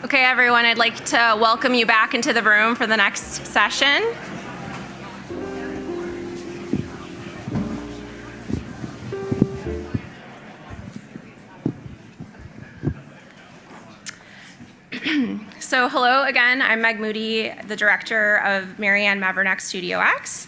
Okay, everyone, I'd like to welcome you back into the room for the next session. So hello again, I'm Meg Moody, the director of Marianne Maverneck Studio X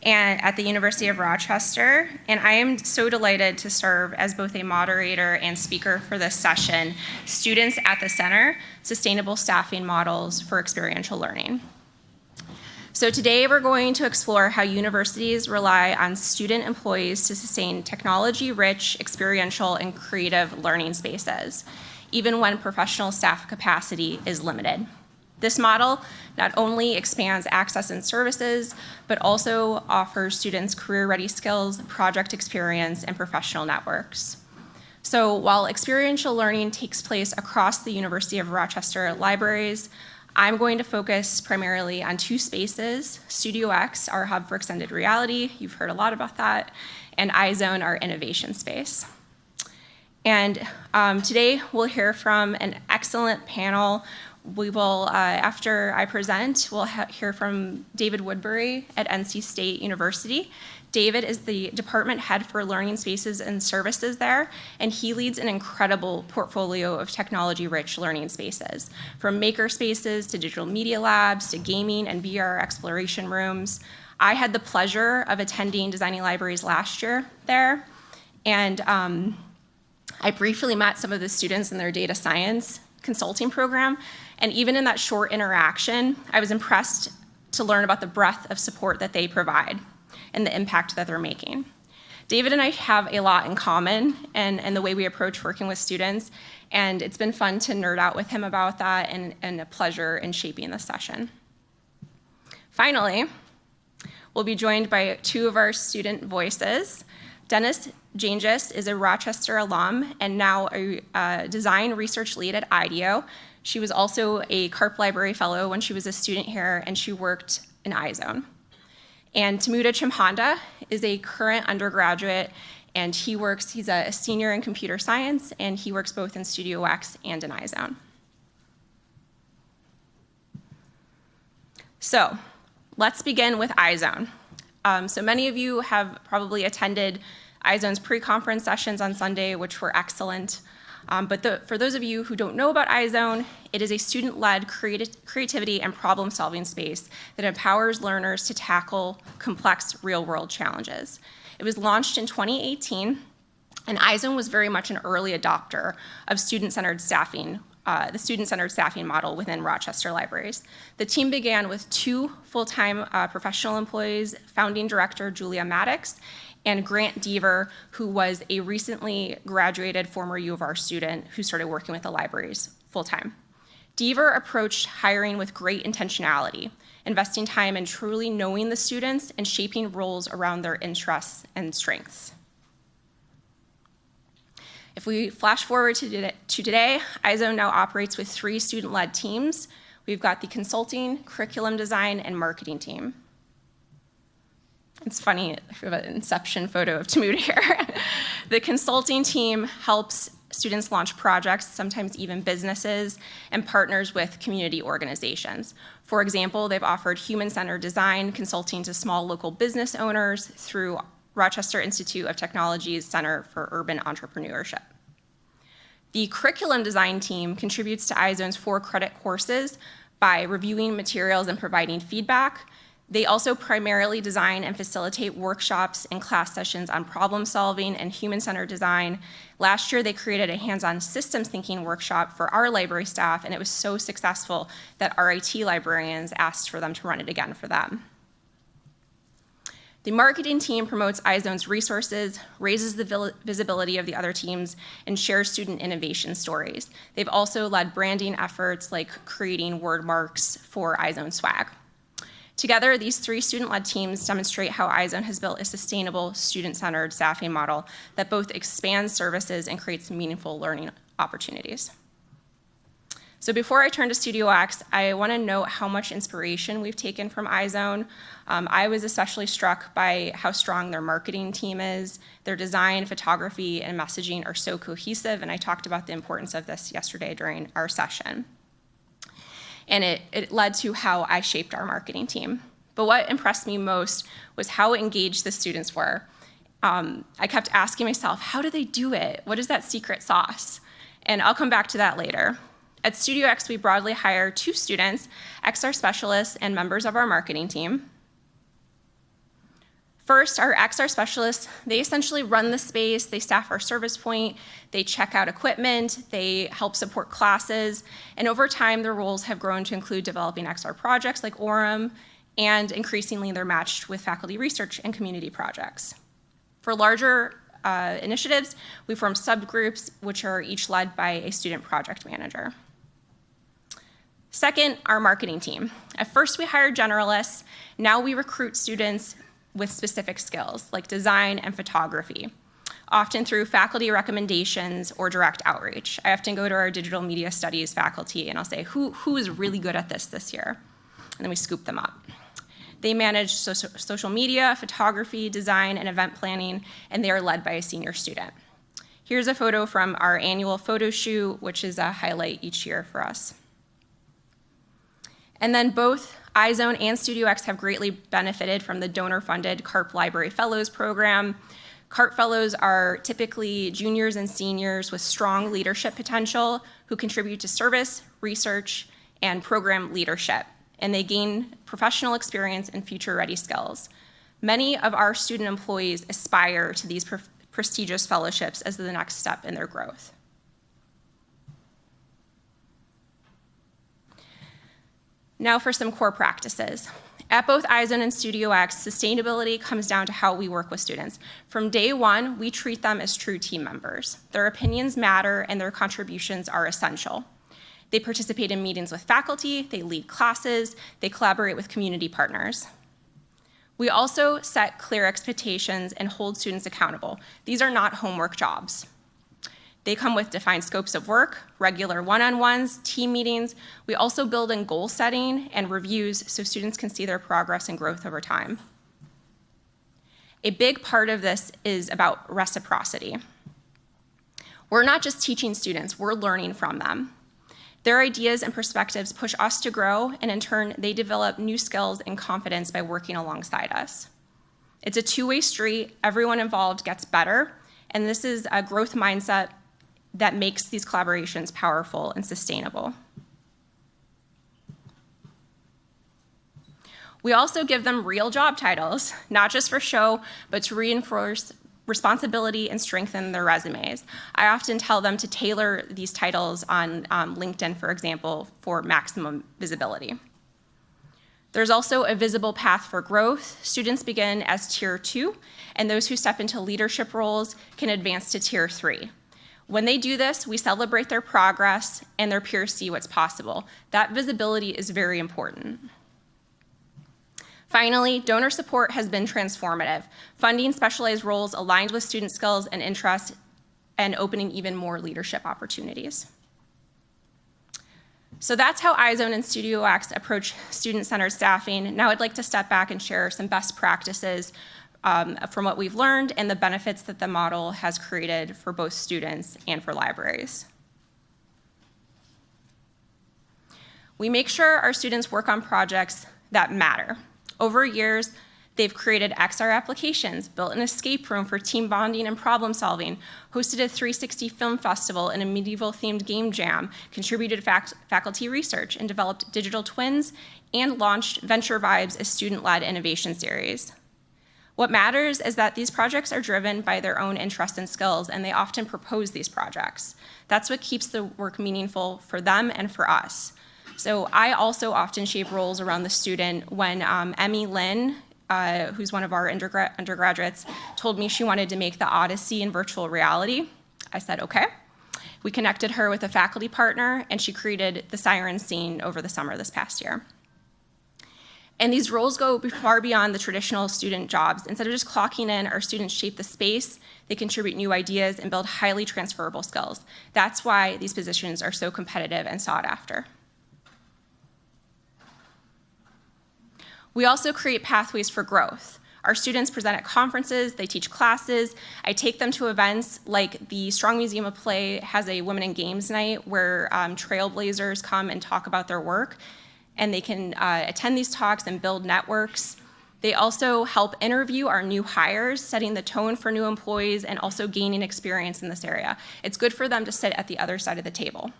and at the University of Rochester, and I am so delighted to serve as both a moderator and speaker for this session, Students at the Center, Sustainable Staffing Models for Experiential Learning. So today we're going to explore how universities rely on student employees to sustain technology-rich, experiential, and creative learning spaces, even when professional staff capacity is limited. This model not only expands access and services, but also offers students career-ready skills, project experience, and professional networks. So while experiential learning takes place across the University of Rochester libraries, I'm going to focus primarily on two spaces, Studio X, our hub for extended reality, you've heard a lot about that, and iZone, our innovation space. And today we'll hear from an excellent panel. We will, after I present, we'll hear from David Woodbury at NC State University. David is the department head for learning spaces and services there, and he leads an incredible portfolio of technology-rich learning spaces, from maker spaces to digital media labs to gaming and VR exploration rooms. I had the pleasure of attending Designing Libraries last year there, and I briefly met some of the students in their data science consulting program, and even in that short interaction, I was impressed to learn about the breadth of support that they provide and the impact that they're making. David and I have a lot in common and the way we approach working with students, and it's been fun to nerd out with him about that and a pleasure in shaping this session. Finally, we'll be joined by two of our student voices. Cengiz is a Rochester alum and now a design research lead at IDEO. She was also a CARP Library Fellow when she was a student here, and she worked in iZone. And Tamuda Chimhanda is a current undergraduate, and he's a senior in computer science, and he works both in Studio X and in iZone. So let's begin with iZone. So many of you have probably attended iZone's pre-conference sessions on Sunday, which were excellent. But for those of you who don't know about iZone, it is a student-led creativity and problem-solving space that empowers learners to tackle complex real-world challenges. It was launched in 2018, and iZone was very much an early adopter of student-centered staffing, the student-centered staffing model within Rochester libraries. The team began with two full-time professional employees, founding director Julia Maddox, and Grant Deaver, who was a recently graduated former U of R student who started working with the libraries full-time. Deaver approached hiring with great intentionality, investing time in truly knowing the students and shaping roles around their interests and strengths. If we flash forward to today, iZone now operates with 3 student-led teams. We've got the consulting, curriculum design, and marketing team. It's funny, I have an inception photo of Tamuda here. The consulting team helps students launch projects, sometimes even businesses, and partners with community organizations. For example, they've offered human-centered design consulting to small local business owners through Rochester Institute of Technology's Center for Urban Entrepreneurship. The curriculum design team contributes to iZone's 4 credit courses by reviewing materials and providing feedback. They also primarily design and facilitate workshops and class sessions on problem solving and human-centered design. Last year, they created a hands-on systems thinking workshop for our library staff, and it was so successful that our IT librarians asked for them to run it again for them. The marketing team promotes iZone's resources, raises the visibility of the other teams, and shares student innovation stories. They've also led branding efforts like creating word marks for iZone swag. Together, these 3 student-led teams demonstrate how iZone has built a sustainable, student-centered staffing model that both expands services and creates meaningful learning opportunities. So before I turn to Studio X, I want to note how much inspiration we've taken from iZone. I was especially struck by how strong their marketing team is. Their design, photography, and messaging are so cohesive, and I talked about the importance of this yesterday during our session. and it led to how I shaped our marketing team. But what impressed me most was how engaged the students were. I kept asking myself, how do they do it? What is that secret sauce? And I'll come back to that later. At Studio X, we broadly hire 2 students, XR specialists, and members of our marketing team. First, our XR specialists, they essentially run the space, they staff our service point, they check out equipment, they help support classes, and over time, their roles have grown to include developing XR projects like Orem, and increasingly, they're matched with faculty research and community projects. For larger initiatives, we form subgroups, which are each led by a student project manager. Second, our marketing team. At first, we hired generalists. Now we recruit students with specific skills, like design and photography, often through faculty recommendations or direct outreach. I often go to our digital media studies faculty, and I'll say, who is really good at this year? And then we scoop them up. They manage social media, photography, design, and event planning, and they are led by a senior student. Here's a photo from our annual photo shoot, which is a highlight each year for us. And then both iZone and Studio X have greatly benefited from the donor-funded CARP Library Fellows program. CARP Fellows are typically juniors and seniors with strong leadership potential who contribute to service, research, and program leadership, and they gain professional experience and future-ready skills. Many of our student employees aspire to these prestigious fellowships as the next step in their growth. Now for some core practices. At both iZone and Studio X, sustainability comes down to how we work with students. From day one, we treat them as true team members. Their opinions matter and their contributions are essential. They participate in meetings with faculty, they lead classes, they collaborate with community partners. We also set clear expectations and hold students accountable. These are not homework jobs. They come with defined scopes of work, regular one-on-ones, team meetings. We also build in goal setting and reviews so students can see their progress and growth over time. A big part of this is about reciprocity. We're not just teaching students, we're learning from them. Their ideas and perspectives push us to grow, and in turn, they develop new skills and confidence by working alongside us. It's a two-way street. Everyone involved gets better, and this is a growth mindset that makes these collaborations powerful and sustainable. We also give them real job titles, not just for show, but to reinforce responsibility and strengthen their resumes. I often tell them to tailor these titles on LinkedIn, for example, for maximum visibility. There's also a visible path for growth. Students begin as Tier 2, and those who step into leadership roles can advance to Tier 3. When they do this, we celebrate their progress and their peers see what's possible. That visibility is very important. Finally, donor support has been transformative, funding specialized roles aligned with student skills and interests and opening even more leadership opportunities. So that's how iZone and Studio X approach student-centered staffing. Now I'd like to step back and share some best practices from what we've learned and the benefits that the model has created for both students and for libraries. We make sure our students work on projects that matter. Over years, they've created XR applications, built an escape room for team bonding and problem solving, hosted a 360 film festival and a medieval-themed game jam, contributed faculty research, and developed digital twins, and launched Venture Vibes, a student-led innovation series. What matters is that these projects are driven by their own interests and skills, and they often propose these projects. That's what keeps the work meaningful for them and for us. So I also often shape roles around the student. When Emmy Lynn, who's one of our undergraduates, told me she wanted to make the Odyssey in virtual reality, I said, okay. We connected her with a faculty partner, and she created the Siren scene over the summer this past year. And these roles go far beyond the traditional student jobs. Instead of just clocking in, our students shape the space, they contribute new ideas, and build highly transferable skills. That's why these positions are so competitive and sought after. We also create pathways for growth. Our students present at conferences, they teach classes. I take them to events like the Strong Museum of Play has a Women in Games night where trailblazers come and talk about their work, and they can attend these talks and build networks. They also help interview our new hires, setting the tone for new employees and also gaining experience in this area. It's good for them to sit at the other side of the table.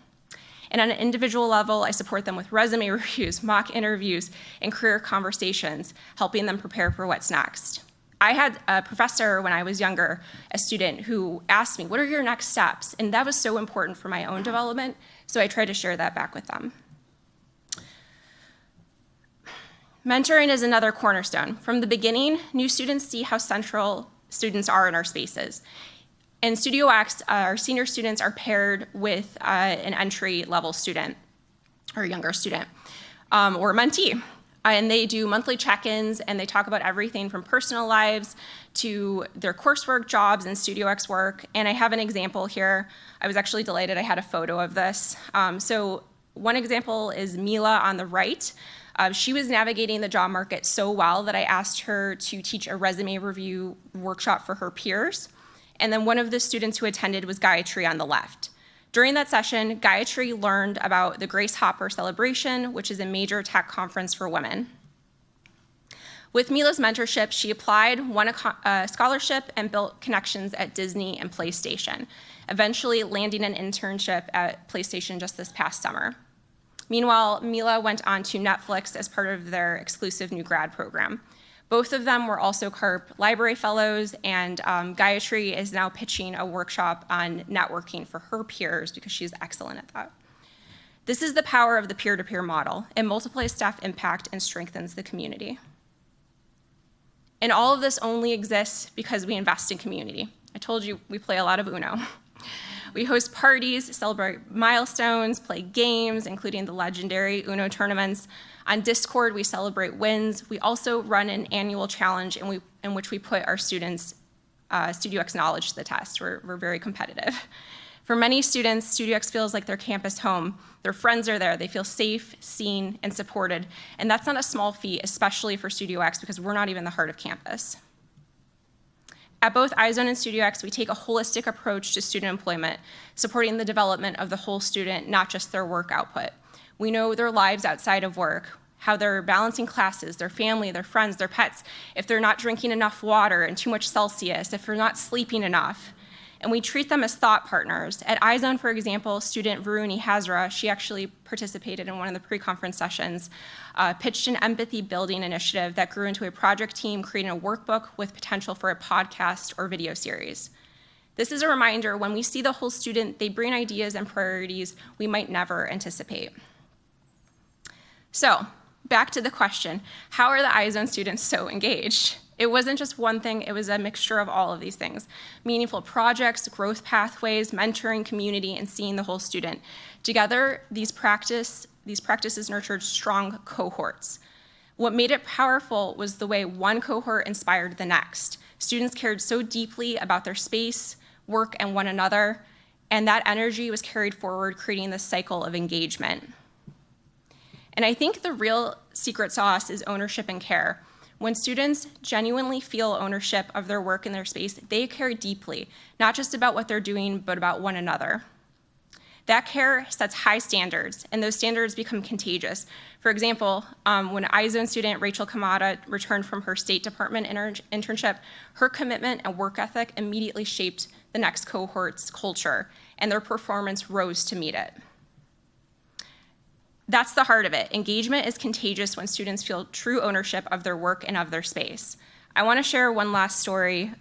And on an individual level, I support them with resume reviews, mock interviews, and career conversations, helping them prepare for what's next. I had a professor when I was younger, a student, who asked me, what are your next steps? And that was so important for my own development, so I tried to share that back with them. Mentoring is another cornerstone. From the beginning, new students see how central students are in our spaces. In Studio X, our senior students are paired with an entry-level student or younger student or mentee. And they do monthly check-ins, and they talk about everything from personal lives to their coursework, jobs, and Studio X work. And I have an example here. I was actually delighted I had a photo of this. So one example is Mila on the right. She was navigating the job market so well that I asked her to teach a resume review workshop for her peers. And then one of the students who attended was Gayatri on the left. During that session, Gayatri learned about the Grace Hopper Celebration, which is a major tech conference for women. With Mila's mentorship, she applied, won a scholarship, and built connections at Disney and PlayStation, eventually landing an internship at PlayStation just this past summer. Meanwhile, Mila went on to Netflix as part of their exclusive new grad program. Both of them were also CARP Library Fellows, and Gayatri is now pitching a workshop on networking for her peers because she's excellent at that. This is the power of the peer-to-peer model. It multiplies staff impact and strengthens the community. And all of this only exists because we invest in community. I told you we play a lot of Uno. We host parties, celebrate milestones, play games, including the legendary Uno tournaments. On Discord, we celebrate wins. We also run an annual challenge in which we put our students' Studio X knowledge to the test. We're very competitive. For many students, Studio X feels like their campus home. Their friends are there. They feel safe, seen, and supported. And that's not a small feat, especially for Studio X, because we're not even the heart of campus. At both iZone and Studio X, we take a holistic approach to student employment, supporting the development of the whole student, not just their work output. We know their lives outside of work, how they're balancing classes, their family, their friends, their pets, if they're not drinking enough water and too much Celsius, if they're not sleeping enough. And we treat them as thought partners. At iZone, for example, student Varuni Hazra, she actually participated in one of the pre-conference sessions, pitched an empathy building initiative that grew into a project team creating a workbook with potential for a podcast or video series. This is a reminder, when we see the whole student, they bring ideas and priorities we might never anticipate. So, back to the question, how are the iZone students so engaged? It wasn't just one thing, it was a mixture of all of these things. Meaningful projects, growth pathways, mentoring, community, and seeing the whole student. Together, these practices nurtured strong cohorts. What made it powerful was the way one cohort inspired the next. Students cared so deeply about their space, work, and one another, and that energy was carried forward, creating this cycle of engagement. And I think the real secret sauce is ownership and care. When students genuinely feel ownership of their work and their space, they care deeply, not just about what they're doing, but about one another. That care sets high standards, and those standards become contagious. For example, when iZone student Rachel Kamada returned from her State Department internship, her commitment and work ethic immediately shaped the next cohort's culture, and their performance rose to meet it. That's the heart of it. Engagement is contagious when students feel true ownership of their work and of their space. I want to share one last story.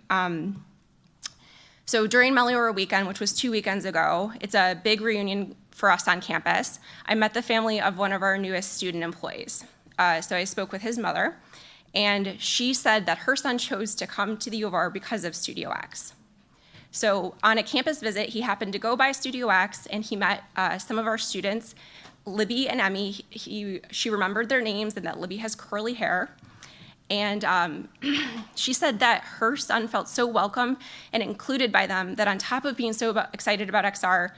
So during Meliora weekend, which was 2 weekends ago, it's a big reunion for us on campus. I met the family of one of our newest student employees. So I spoke with his mother, and she said that her son chose to come to the U of R because of Studio X. So on a campus visit, he happened to go by Studio X, and he met some of our students, Libby and Emmy. She remembered their names and that Libby has curly hair. And she said that her son felt so welcome and included by them that on top of being so excited about XR,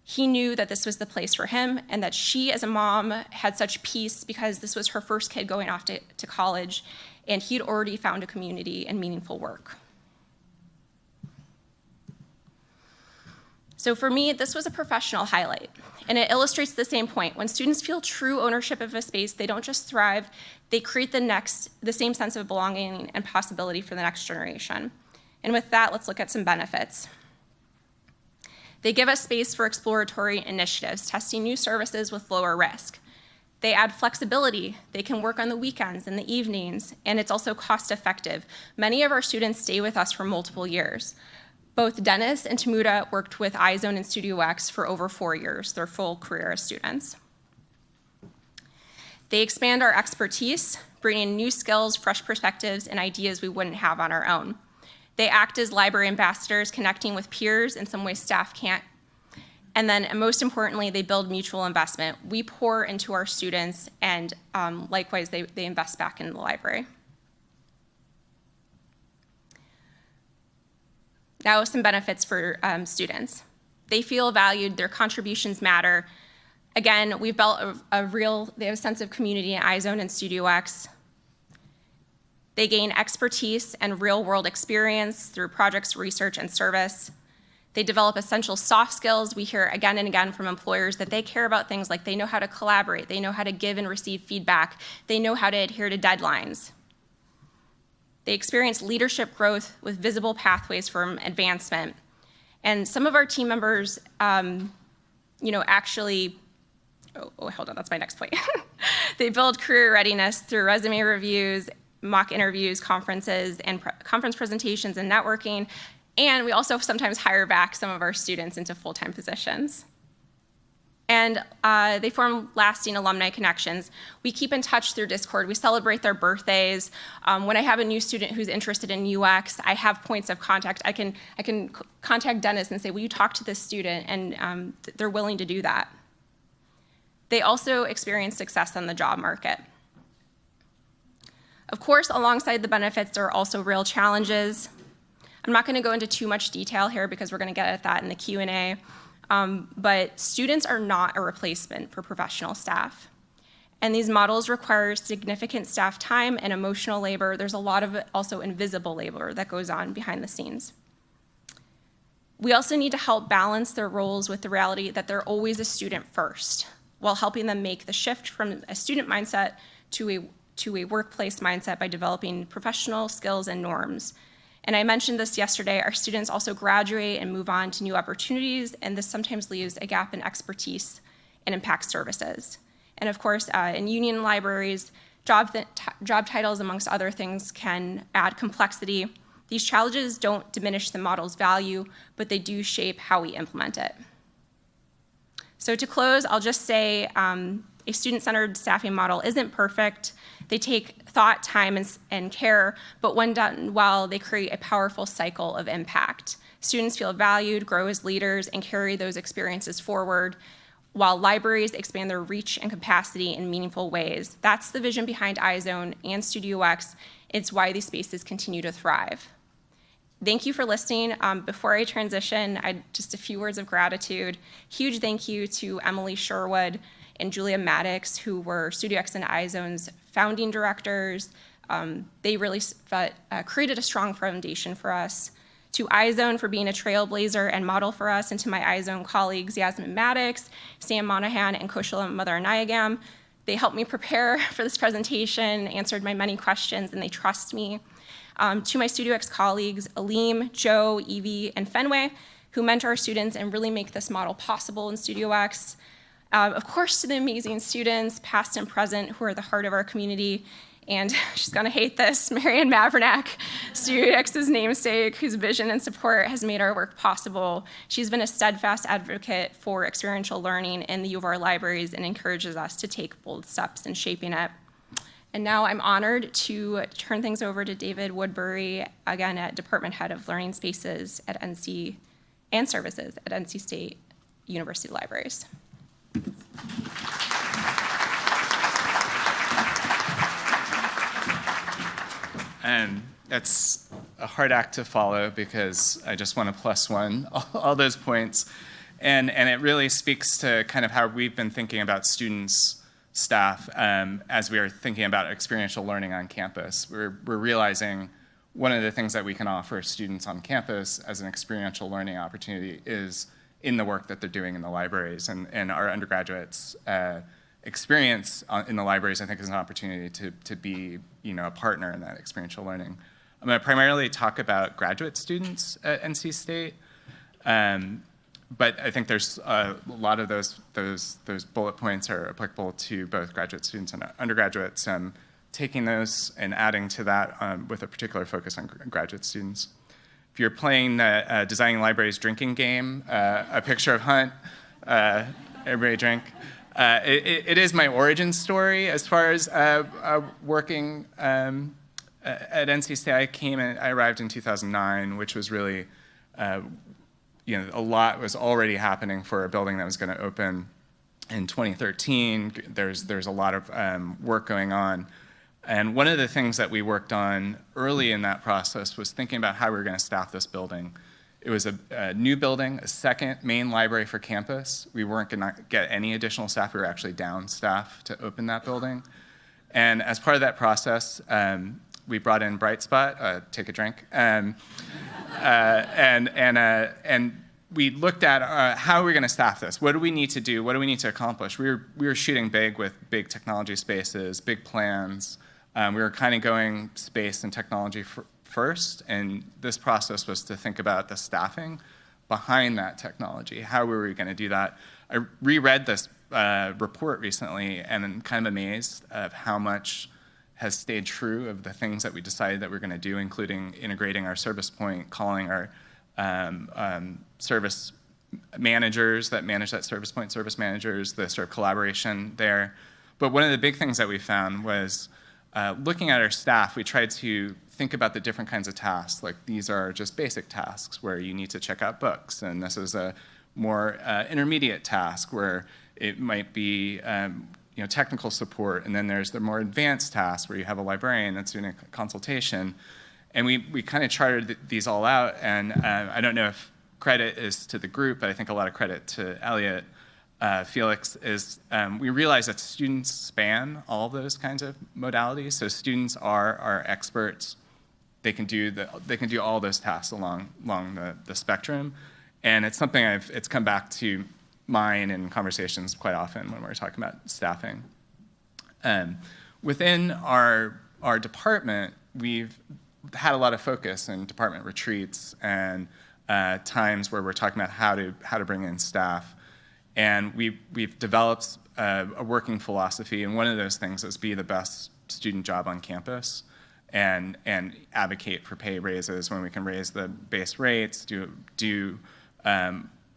He knew that this was the place for him and that she, as a mom, had such peace because this was her first kid going off to college, and he'd already found a community and meaningful work. So for me, this was a professional highlight, and it illustrates the same point. When students feel true ownership of a space, they don't just thrive, they create the same sense of belonging and possibility for the next generation. And with that, let's look at some benefits. They give us space for exploratory initiatives, testing new services with lower risk. They add flexibility. They can work on the weekends and the evenings, and it's also cost effective. Many of our students stay with us for multiple years. Both Deniz and Tamuda worked with iZone and Studio X for over 4 years, their full career as students. They expand our expertise, bringing new skills, fresh perspectives, and ideas we wouldn't have on our own. They act as library ambassadors, connecting with peers in some ways staff can't. And then, and most importantly, they build mutual investment. We pour into our students, and likewise, they invest back in the library. Now, some benefits for students. They feel valued, their contributions matter. Again, we've built they have a sense of community in iZone and Studio X. They gain expertise and real-world experience through projects, research, and service. They develop essential soft skills. We hear again and again from employers that they care about things like they know how to collaborate, they know how to give and receive feedback, they know how to adhere to deadlines. They experience leadership growth with visible pathways for advancement. And some of our team members, actually, hold on, that's my next point. They build career readiness through resume reviews, mock interviews, conferences, and conference presentations and networking. And we also sometimes hire back some of our students into full-time positions. And they form lasting alumni connections. We keep in touch through Discord. We celebrate their birthdays. When I have a new student who's interested in UX, I have points of contact. I can contact Deniz and say, will you talk to this student? And they're willing to do that. They also experience success on the job market. Of course, alongside the benefits, there are also real challenges. I'm not going to go into too much detail here because we're going to get at that in the Q&A. But students are not a replacement for professional staff. And these models require significant staff time and emotional labor. There's a lot of also invisible labor that goes on behind the scenes. We also need to help balance their roles with the reality that they're always a student first, while helping them make the shift from a student mindset to a workplace mindset by developing professional skills and norms. And I mentioned this yesterday, our students also graduate and move on to new opportunities, and this sometimes leaves a gap in expertise and impact services. And of course, in union libraries, job titles, amongst other things, can add complexity. These challenges don't diminish the model's value, but they do shape how we implement it. So to close, I'll just say a student-centered staffing model isn't perfect. They take thought, time, and care, but when done well, they create a powerful cycle of impact. Students feel valued, grow as leaders, and carry those experiences forward, while libraries expand their reach and capacity in meaningful ways. That's the vision behind iZone and Studio X. It's why these spaces continue to thrive. Thank you for listening. Before I transition, just a few words of gratitude. Huge thank you to Emily Sherwood and Julia Maddox, who were Studio X and iZone's founding directors. They really created a strong foundation for us. To iZone for being a trailblazer and model for us, and to my iZone colleagues, Yasmin Maddox, Sam Monahan, and Kushal Mathur-Nayagam. They helped me prepare for this presentation, answered my many questions, and they trust me. To my Studio X colleagues, Aleem, Joe, Evie, and Fenway, who mentor our students and really make this model possible in Studio X. Of course, to the amazing students, past and present, who are the heart of our community. And she's gonna hate this, Marianne Mavernack, Studio X's namesake, whose vision and support has made our work possible. She's been a steadfast advocate for experiential learning in the U of R libraries and encourages us to take bold steps in shaping it. And now I'm honored to turn things over to David Woodbury, again at Department Head of Learning Spaces at NC and Services at NC State University Libraries. And that's a hard act to follow because I just want to +1 all those points. And it really speaks to kind of how we've been thinking about students, staff, as we are thinking about experiential learning on campus. We're realizing one of the things that we can offer students on campus as an experiential learning opportunity is in the work that they're doing in the libraries. And our undergraduates' experience in the libraries, I think, is an opportunity to be, a partner in that experiential learning. I'm going to primarily talk about graduate students at NC State, but I think there's a lot of those bullet points are applicable to both graduate students and undergraduates. Taking those and adding to that with a particular focus on graduate students. If you're playing the Designing Libraries drinking game, a picture of Hunt, everybody drink. It is my origin story as far as working at NC State. I arrived in 2009, which was really, a lot was already happening for a building that was going to open in 2013. There's a lot of work going on. And one of the things that we worked on early in that process was thinking about how we were going to staff this building. It was a new building, a second main library for campus. We weren't going to get any additional staff. We were actually down staff to open that building. And as part of that process, we brought in Bright Spot, take a drink, and we looked at how are we going to staff this? What do we need to do? What do we need to accomplish? We were shooting big with big technology spaces, big plans. We were kind of going space and technology first, and this process was to think about the staffing behind that technology. How were we going to do that? I reread this report recently, and I'm kind of amazed of how much has stayed true of the things that we decided that we're going to do, including integrating our service point, calling our service managers that manage that service point, service managers, the sort of collaboration there. But one of the big things that we found was looking at our staff, we tried to think about the different kinds of tasks. Like these are just basic tasks where you need to check out books, and this is a more intermediate task where it might be technical support, and then there's the more advanced tasks where you have a librarian that's doing a consultation. And we kind of charted these all out, and I don't know if credit is to the group, but I think a lot of credit to Elliot, Felix, is we realize that students span all those kinds of modalities. So students are our experts. They can do all those tasks along the spectrum, and it's something it's come back to mind in conversations quite often when we're talking about staffing. Within our department, we've had a lot of focus in department retreats and times where we're talking about how to bring in staff. And we've developed a working philosophy, and one of those things is be the best student job on campus and advocate for pay raises when we can raise the base rates, do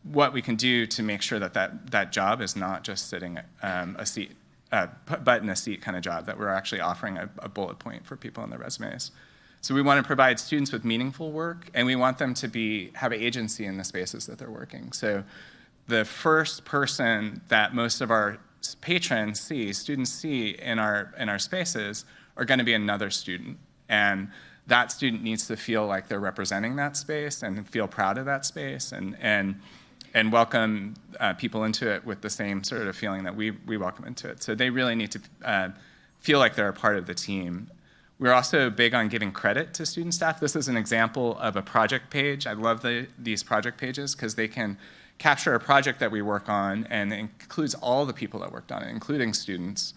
what we can do to make sure that job is not just sitting a seat, butt in a seat kind of job, that we're actually offering a bullet point for people on their resumes. So we want to provide students with meaningful work, and we want them to have agency in the spaces that they're working. So the first person that most of our patrons students see in our spaces, are going to be another student. And that student needs to feel like they're representing that space and feel proud of that space and welcome people into it with the same sort of feeling that we welcome into it. So they really need to feel like they're a part of the team. We're also big on giving credit to student staff. This is an example of a project page. I love these project pages because they can capture a project that we work on, and it includes all the people that worked on it, including students.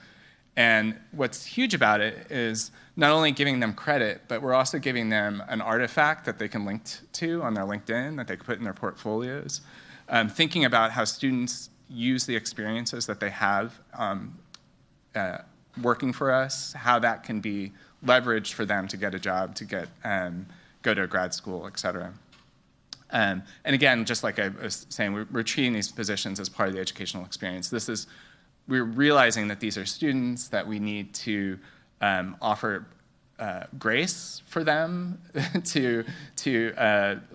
And what's huge about it is not only giving them credit, but we're also giving them an artifact that they can link to on their LinkedIn, that they can put in their portfolios. Thinking about how students use the experiences that they have working for us, how that can be leveraged for them to get a job, to go to a grad school, et cetera. And again, just like I was saying, we're treating these positions as part of the educational experience. We're realizing that these are students, that we need to offer grace for them to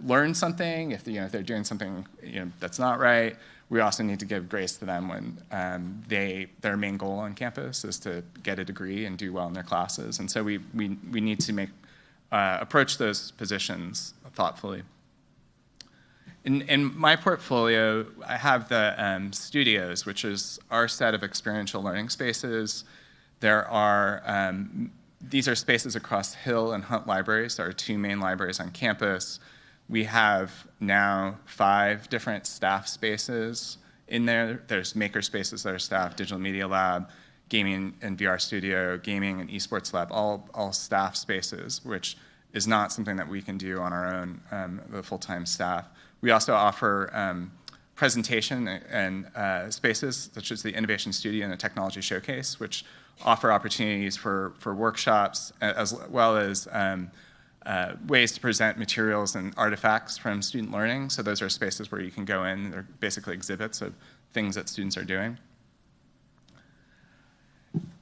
learn something. If they're doing something that's not right, we also need to give grace to them when their main goal on campus is to get a degree and do well in their classes. And so we need to approach those positions thoughtfully. In my portfolio, I have the studios, which is our set of experiential learning spaces. There are, these are spaces across Hill and Hunt libraries. There are 2 main libraries on campus. We have now 5 different staff spaces in there. There's maker spaces that are staff, digital media lab, gaming and VR studio, gaming and esports lab, all staff spaces, which is not something that we can do on our own, the full-time staff. We also offer presentation and spaces, such as the Innovation Studio and the Technology Showcase, which offer opportunities for workshops, as well as ways to present materials and artifacts from student learning. So those are spaces where you can go in. They're basically exhibits of things that students are doing.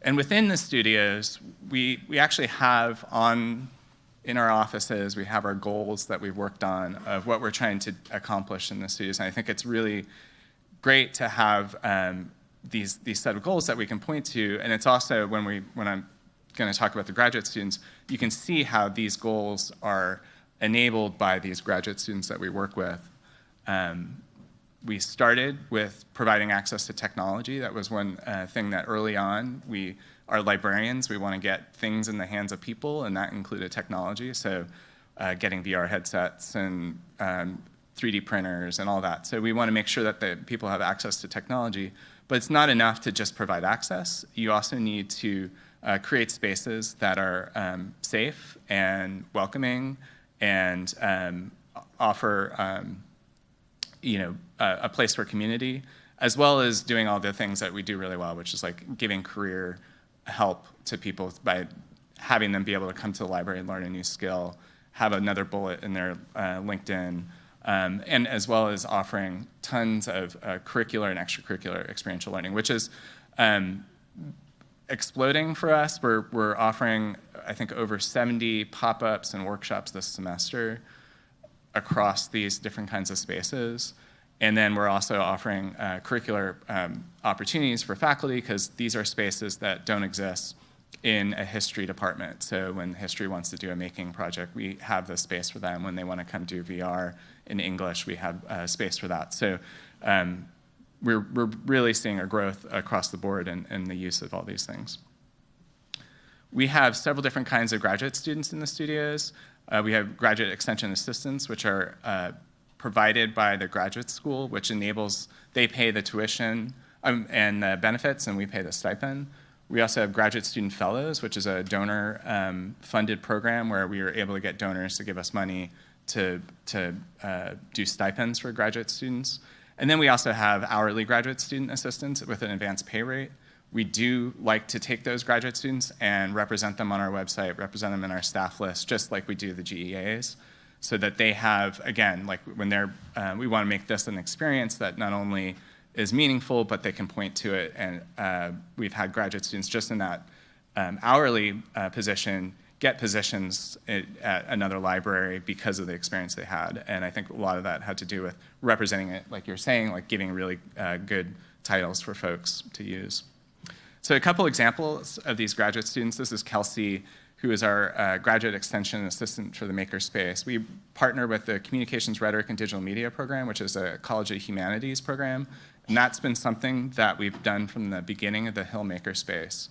And within the studios, we actually have in our offices, we have our goals that we've worked on of what we're trying to accomplish in the studios. And I think it's really great to have these set of goals that we can point to. And it's also, when I'm going to talk about the graduate students, you can see how these goals are enabled by these graduate students that we work with. We started with providing access to technology. That was one thing that early on, we are librarians. We want to get things in the hands of people, and that included technology. So getting VR headsets and 3D printers and all that. So we want to make sure that the people have access to technology. But it's not enough to just provide access. You also need to create spaces that are safe and welcoming and offer a place for community, as well as doing all the things that we do really well, which is like giving career help to people by having them be able to come to the library and learn a new skill, have another bullet in their LinkedIn, and as well as offering tons of curricular and extracurricular experiential learning, which is exploding for us. We're offering, I think, over 70 pop-ups and workshops this semester across these different kinds of spaces. And then we're also offering curricular opportunities for faculty, because these are spaces that don't exist in a history department. So when history wants to do a making project, we have the space for them. When they want to come do VR in English, we have space for that. So we're really seeing a growth across the board in the use of all these things. We have several different kinds of graduate students in the studios. We have graduate extension assistants, which are provided by the graduate school, which enables, they pay the tuition and the benefits, and we pay the stipend. We also have graduate student fellows, which is a donor funded program where we are able to get donors to give us money to do stipends for graduate students. And then we also have hourly graduate student assistants with an advanced pay rate. We do like to take those graduate students and represent them on our website, represent them in our staff list, just like we do the GEAs, so that they have, again, like when they're, we want to make this an experience that not only is meaningful, but they can point to it. And we've had graduate students just in that hourly position get positions at another library because of the experience they had. And I think a lot of that had to do with representing it, like you're saying, like giving really good titles for folks to use. So a couple examples of these graduate students. This is Kelsey, who is our graduate extension assistant for the Makerspace. We partner with the Communications, Rhetoric, and Digital Media program, which is a College of Humanities program. And that's been something that we've done from the beginning of the Hill Makerspace.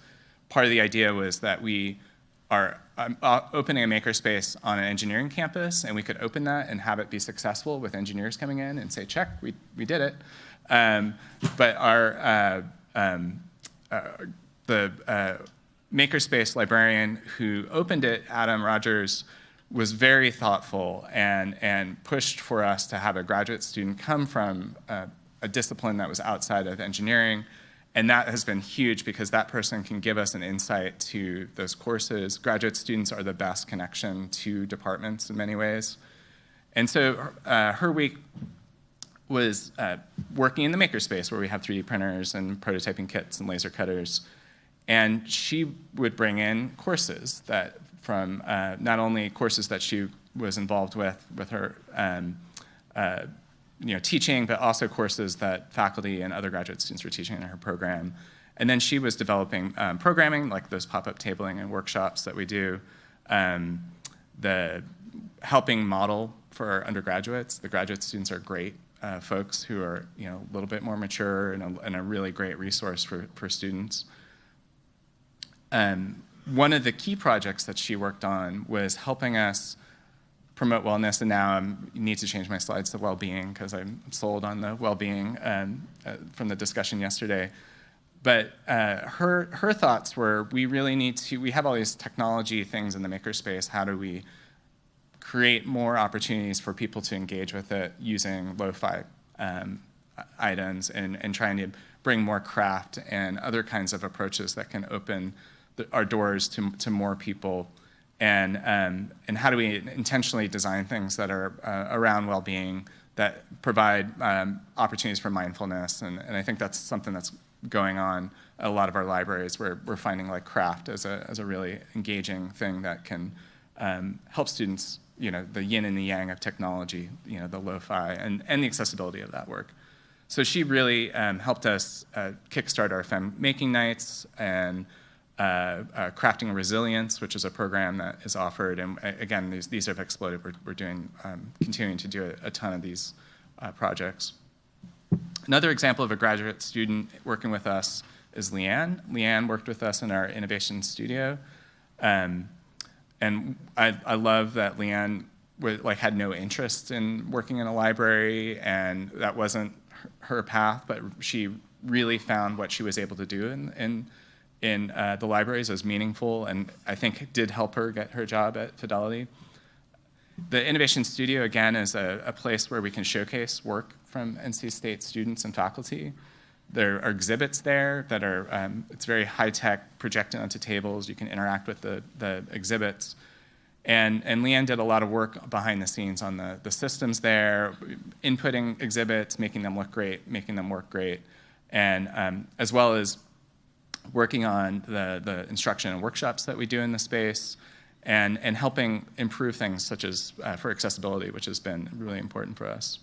Part of the idea was that we are opening a makerspace on an engineering campus, and we could open that and have it be successful with engineers coming in and say, check, we did it. But our the makerspace librarian who opened it, Adam Rogers, was very thoughtful and pushed for us to have a graduate student come from a discipline that was outside of engineering. And that has been huge because that person can give us an insight to those courses. Graduate students are the best connection to departments in many ways. And so her week was working in the makerspace where we have 3D printers and prototyping kits and laser cutters. And she would bring in courses that from not only courses that she was involved with her teaching, but also courses that faculty and other graduate students were teaching in her program. And then she was developing programming, like those pop-up tabling and workshops that we do, the helping model for our undergraduates. The graduate students are great folks who are a little bit more mature and a really great resource for students. One of the key projects that she worked on was helping us promote wellness, and now I need to change my slides to well-being because I'm sold on the well-being from the discussion yesterday. But her thoughts were, we have all these technology things in the makerspace. How do we create more opportunities for people to engage with it using lo-fi items and trying to bring more craft and other kinds of approaches that can open our doors to more people, and how do we intentionally design things that are around well-being that provide opportunities for mindfulness, and I think that's something that's going on at a lot of our libraries, where we're finding like craft as a really engaging thing that can help students, the yin and the yang of technology, the lo-fi and the accessibility of that work. So she really helped us kickstart our Femme Making Nights and Crafting Resilience, which is a program that is offered, and again, these have exploded. We're continuing to do a ton of these projects. Another example of a graduate student working with us is Leanne. Leanne worked with us in our innovation studio, and I love that Leanne had no interest in working in a library, and that wasn't her path, but she really found what she was able to do in the libraries as meaningful, and I think did help her get her job at Fidelity. The Innovation Studio, again, is a place where we can showcase work from NC State students and faculty. There are exhibits there that are, it's very high-tech, projected onto tables. You can interact with the exhibits. And Leanne did a lot of work behind the scenes on the systems there, inputting exhibits, making them look great, making them work great, and as well as working on the instruction and workshops that we do in the space, and helping improve things such as for accessibility, which has been really important for us.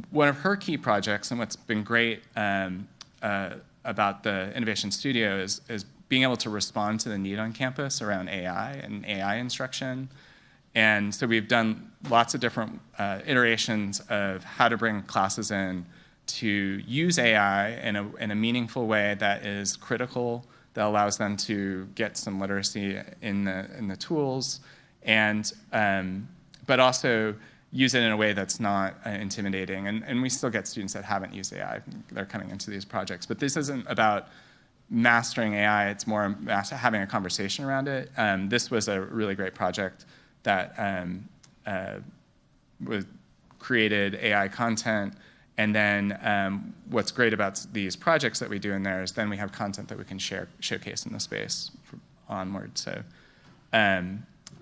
One of her key projects, and what's been great about the Innovation Studio is being able to respond to the need on campus around AI and AI instruction. And so we've done lots of different iterations of how to bring classes in to use AI in a meaningful way that is critical, that allows them to get some literacy in the tools, and but also use it in a way that's not intimidating. And we still get students that haven't used AI. They're coming into these projects. But this isn't about mastering AI. It's more having a conversation around it. This was a really great project that created AI content. And then what's great about these projects that we do in there is then we have content that we can showcase in the space onward. So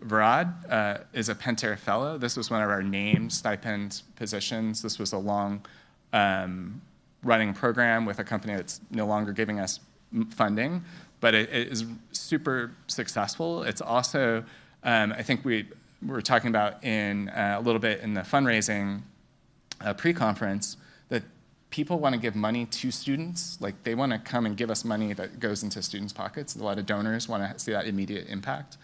Varad is a Pentair Fellow. This was one of our named stipend positions. This was a long running program with a company that's no longer giving us funding, but it is super successful. It's also, I think we were talking about a little bit in the fundraising pre-conference, that people want to give money to students. Like, they want to come and give us money that goes into students' pockets. A lot of donors want to see that immediate impact.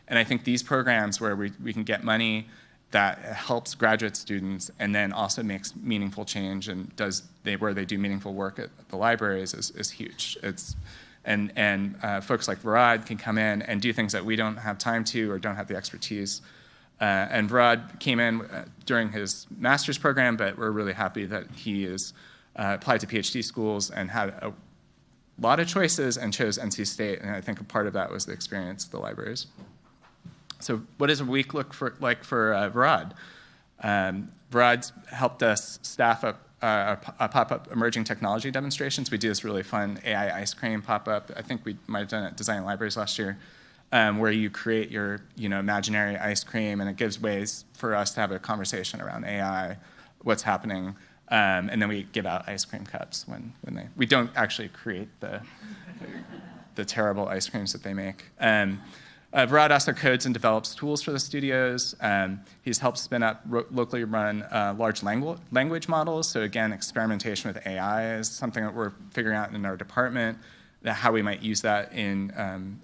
And I think these programs where we can get money that helps graduate students and then also makes meaningful change and where they do meaningful work at the libraries is huge. And folks like Varad can come in and do things that we don't have time to or don't have the expertise. And Varad came in during his master's program, but we're really happy that he is applied to PhD schools and had a lot of choices and chose NC State. And I think a part of that was the experience of the libraries. So what does a week look like for Varad? Varad's helped us staff up a pop-up emerging technology demonstrations. We do this really fun AI ice cream pop-up. I think we might have done it at Design Libraries last year. Where you create your imaginary ice cream, and it gives ways for us to have a conversation around AI, what's happening, and then we give out ice cream cups when we don't actually create the terrible ice creams that they make. Varad also codes and develops tools for the studios. He's helped spin up locally run large language models. So again, experimentation with AI is something that we're figuring out in our department, how we might use that in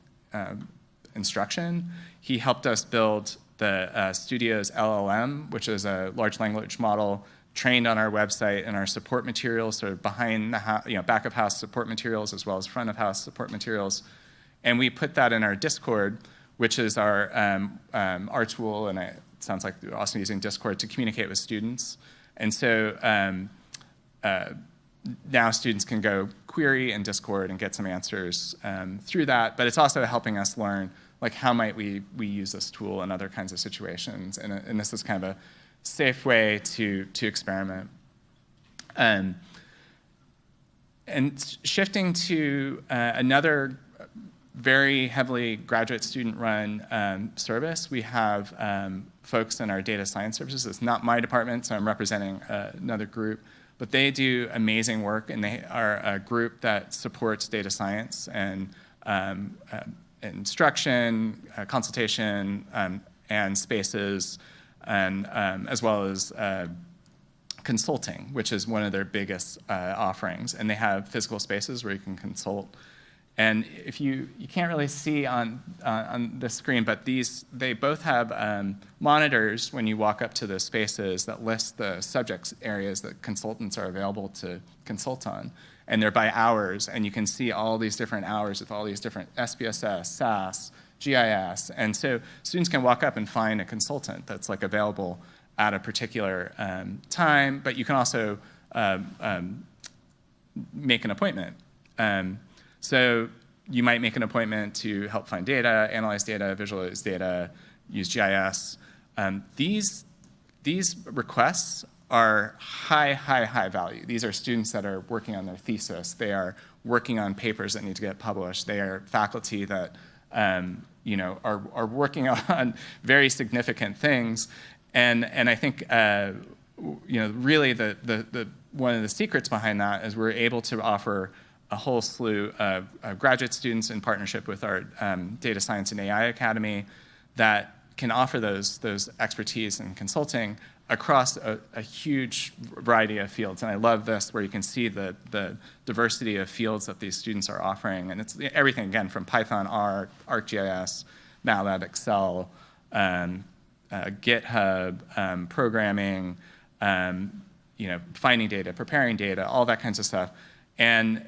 instruction. He helped us build the Studio's LLM, which is a large language model trained on our website, and our support materials, sort of behind the back of house support materials as well as front of house support materials. And we put that in our Discord, which is our tool, and it sounds like we're also using Discord to communicate with students. And so now students can go query in Discord and get some answers through that, but it's also helping us learn, like, how might we use this tool in other kinds of situations, and this is kind of a safe way to experiment. And shifting to another very heavily graduate student-run service, we have folks in our data science services. It's not my department, so I'm representing another group, but they do amazing work, and they are a group that supports data science and instruction, consultation, and spaces, and as well as consulting, which is one of their biggest offerings. And they have physical spaces where you can consult. And if you can't really see on the screen, but they both have monitors when you walk up to the spaces that list the subject areas that consultants are available to consult on. And they're by hours, and you can see all these different hours with all these different SPSS, SAS, GIS. And so students can walk up and find a consultant that's like available at a particular time, but you can also make an appointment. So you might make an appointment to help find data, analyze data, visualize data, use GIS. These requests are high value. These are students that are working on their thesis. They are working on papers that need to get published. They are faculty that are working on very significant things. And I think really the one of the secrets behind that is we're able to offer a whole slew of graduate students in partnership with our Data Science and AI Academy that can offer those expertise and consulting across a huge variety of fields. And I love this, where you can see the diversity of fields that these students are offering. And it's everything, again, from Python, R, ArcGIS, MATLAB, Excel, GitHub, programming, finding data, preparing data, all that kinds of stuff. And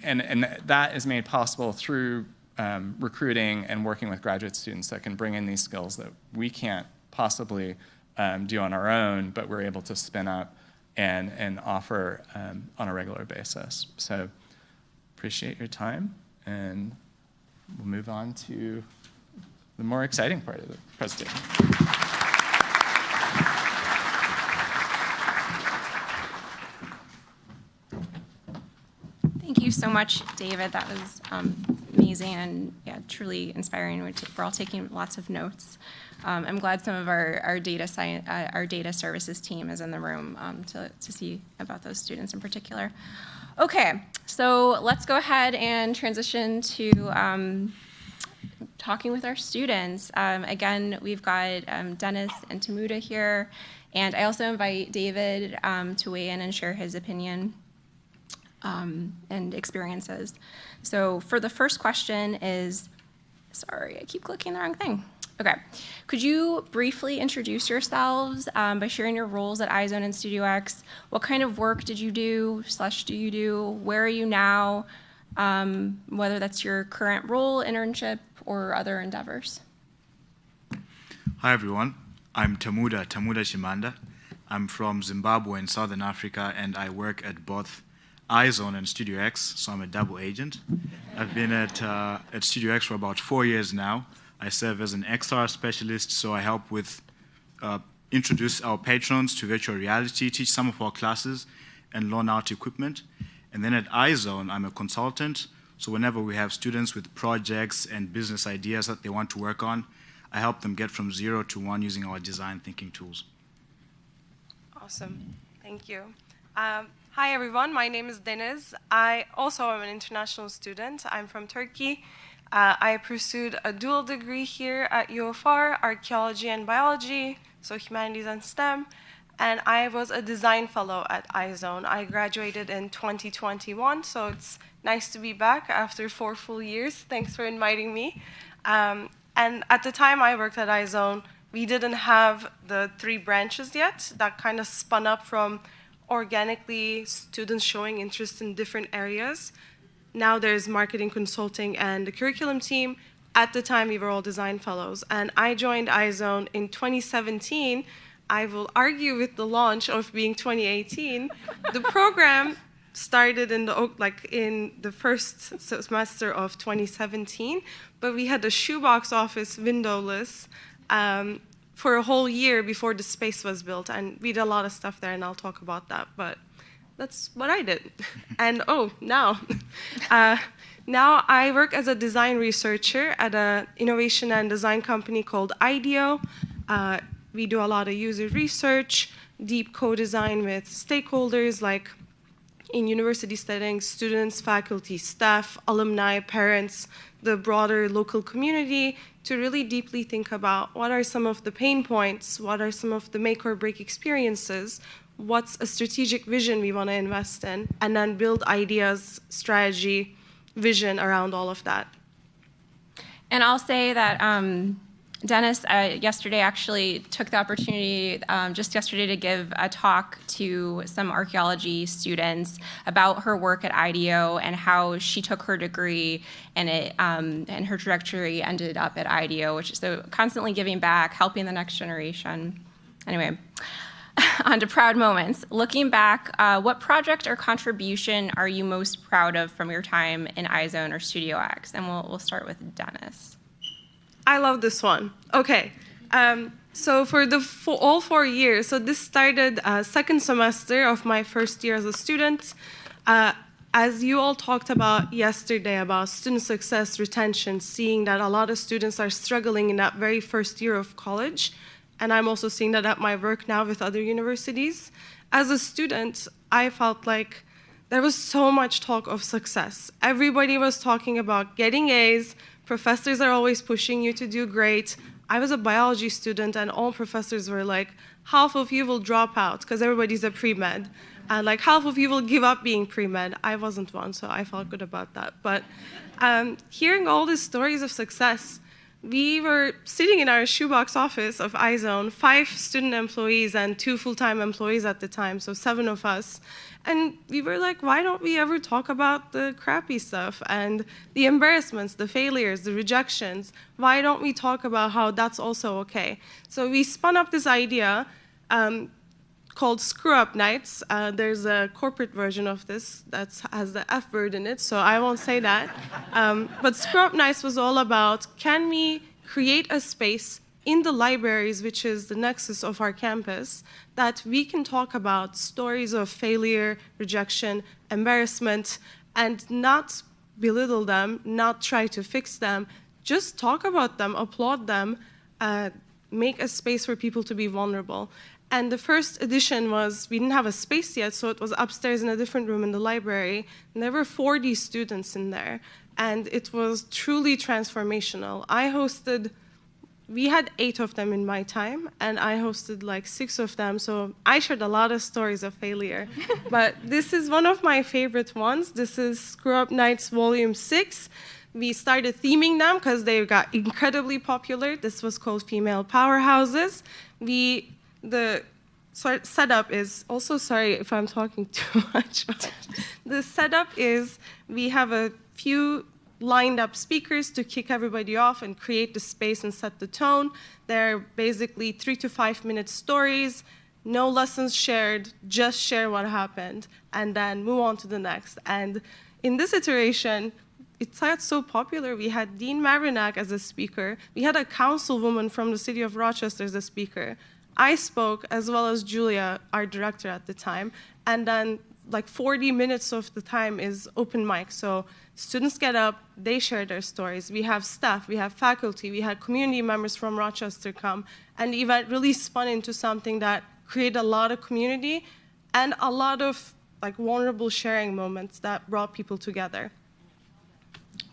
that is made possible through recruiting and working with graduate students that can bring in these skills that we can't possibly do on our own, but we're able to spin up and offer on a regular basis. So appreciate your time, and we'll move on to the more exciting part of the presentation. Thank you so much, David. That was amazing and truly inspiring. We're all taking lots of notes. I'm glad some of our data services team is in the room to see about those students in particular. Okay, so let's go ahead and transition to talking with our students. Again, we've got Deniz and Tamuda here, and I also invite David to weigh in and share his opinion and experiences. So for the first question is, sorry, I keep clicking the wrong thing. Okay, could you briefly introduce yourselves by sharing your roles at iZone and Studio X? What kind of work did you do / do you do? Where are you now? Whether that's your current role, internship, or other endeavors. Hi everyone, I'm Tamuda Chimhanda. I'm from Zimbabwe in Southern Africa, and I work at both iZone and Studio X, so I'm a double agent. I've been at Studio X for about 4 years now. I serve as an XR specialist, so I help with introduce our patrons to virtual reality, teach some of our classes, and loan out equipment. And then at iZone, I'm a consultant, so whenever we have students with projects and business ideas that they want to work on, I help them get from 0 to 1 using our design thinking tools. Awesome, thank you. Hi everyone, my name is Deniz. I also am an international student. I'm from Turkey. I pursued a dual degree here at UFR, archaeology and biology, so humanities and STEM, and I was a design fellow at iZone. I graduated in 2021, so it's nice to be back after 4 full years. Thanks for inviting me. And at the time I worked at iZone, we didn't have the 3 branches yet. That kind of spun up from organically students showing interest in different areas. Now there's marketing consulting and the curriculum team. At the time, we were all design fellows. And I joined iZone in 2017. I will argue with the launch of being 2018. The program started in the first semester of 2017, but we had a shoebox office windowless for a whole year before the space was built, and we did a lot of stuff there, and I'll talk about that, but that's what I did. And now I work as a design researcher at an innovation and design company called IDEO. We do a lot of user research, deep co-design with stakeholders like in university settings, students, faculty, staff, alumni, parents, the broader local community, to really deeply think about what are some of the pain points, what are some of the make or break experiences, what's a strategic vision we want to invest in, and then build ideas, strategy, vision around all of that. And I'll say that Deniz yesterday actually took the opportunity just yesterday to give a talk to some archaeology students about her work at IDEO and how she took her degree and her trajectory ended up at IDEO, which is so constantly giving back, helping the next generation. Anyway, on to proud moments. Looking back, what project or contribution are you most proud of from your time in iZone or Studio X? And we'll start with Deniz. I love this one. Okay, so for all 4 years, so this started second semester of my first year as a student. As you all talked about yesterday about student success, retention, seeing that a lot of students are struggling in that very first year of college, and I'm also seeing that at my work now with other universities. As a student, I felt like there was so much talk of success. Everybody was talking about getting A's. Professors are always pushing you to do great. I was a biology student, and all professors were like, half of you will drop out because everybody's a pre-med. Like half of you will give up being pre-med. I wasn't one, so I felt good about that. But hearing all these stories of success, we were sitting in our shoebox office of iZone, 5 student employees and 2 full-time employees at the time, so 7 of us. And we were like, why don't we ever talk about the crappy stuff and the embarrassments, the failures, the rejections? Why don't we talk about how that's also okay? So we spun up this idea called Screw Up Nights. There's a corporate version of this that has the F word in it, so I won't say that. But Screw Up Nights was all about, can we create a space in the libraries, which is the nexus of our campus, that we can talk about stories of failure, rejection, embarrassment, and not belittle them, not try to fix them, just talk about them, applaud them, make a space for people to be vulnerable. And the first edition was, we didn't have a space yet, so it was upstairs in a different room in the library, and there were 40 students in there, and it was truly transformational. We had 8 of them in my time, and I hosted like 6 of them, so I shared a lot of stories of failure. But this is one of my favorite ones. This is Screw Up Nights Volume 6. We started theming them because they got incredibly popular. This was called Female Powerhouses. The setup is, also sorry if I'm talking too much, but the setup is we have a few lined up speakers to kick everybody off and create the space and set the tone. They're basically 3 to 5 minute stories, no lessons shared, just share what happened, and then move on to the next. And in this iteration, it got so popular. We had Dean Mavrenak as a speaker. We had a councilwoman from the city of Rochester as a speaker. I spoke, as well as Julia, our director at the time, and then like 40 minutes of the time is open mic. So students get up, they share their stories. We have staff, we have faculty, we had community members from Rochester come, and the event really spun into something that created a lot of community and a lot of like vulnerable sharing moments that brought people together.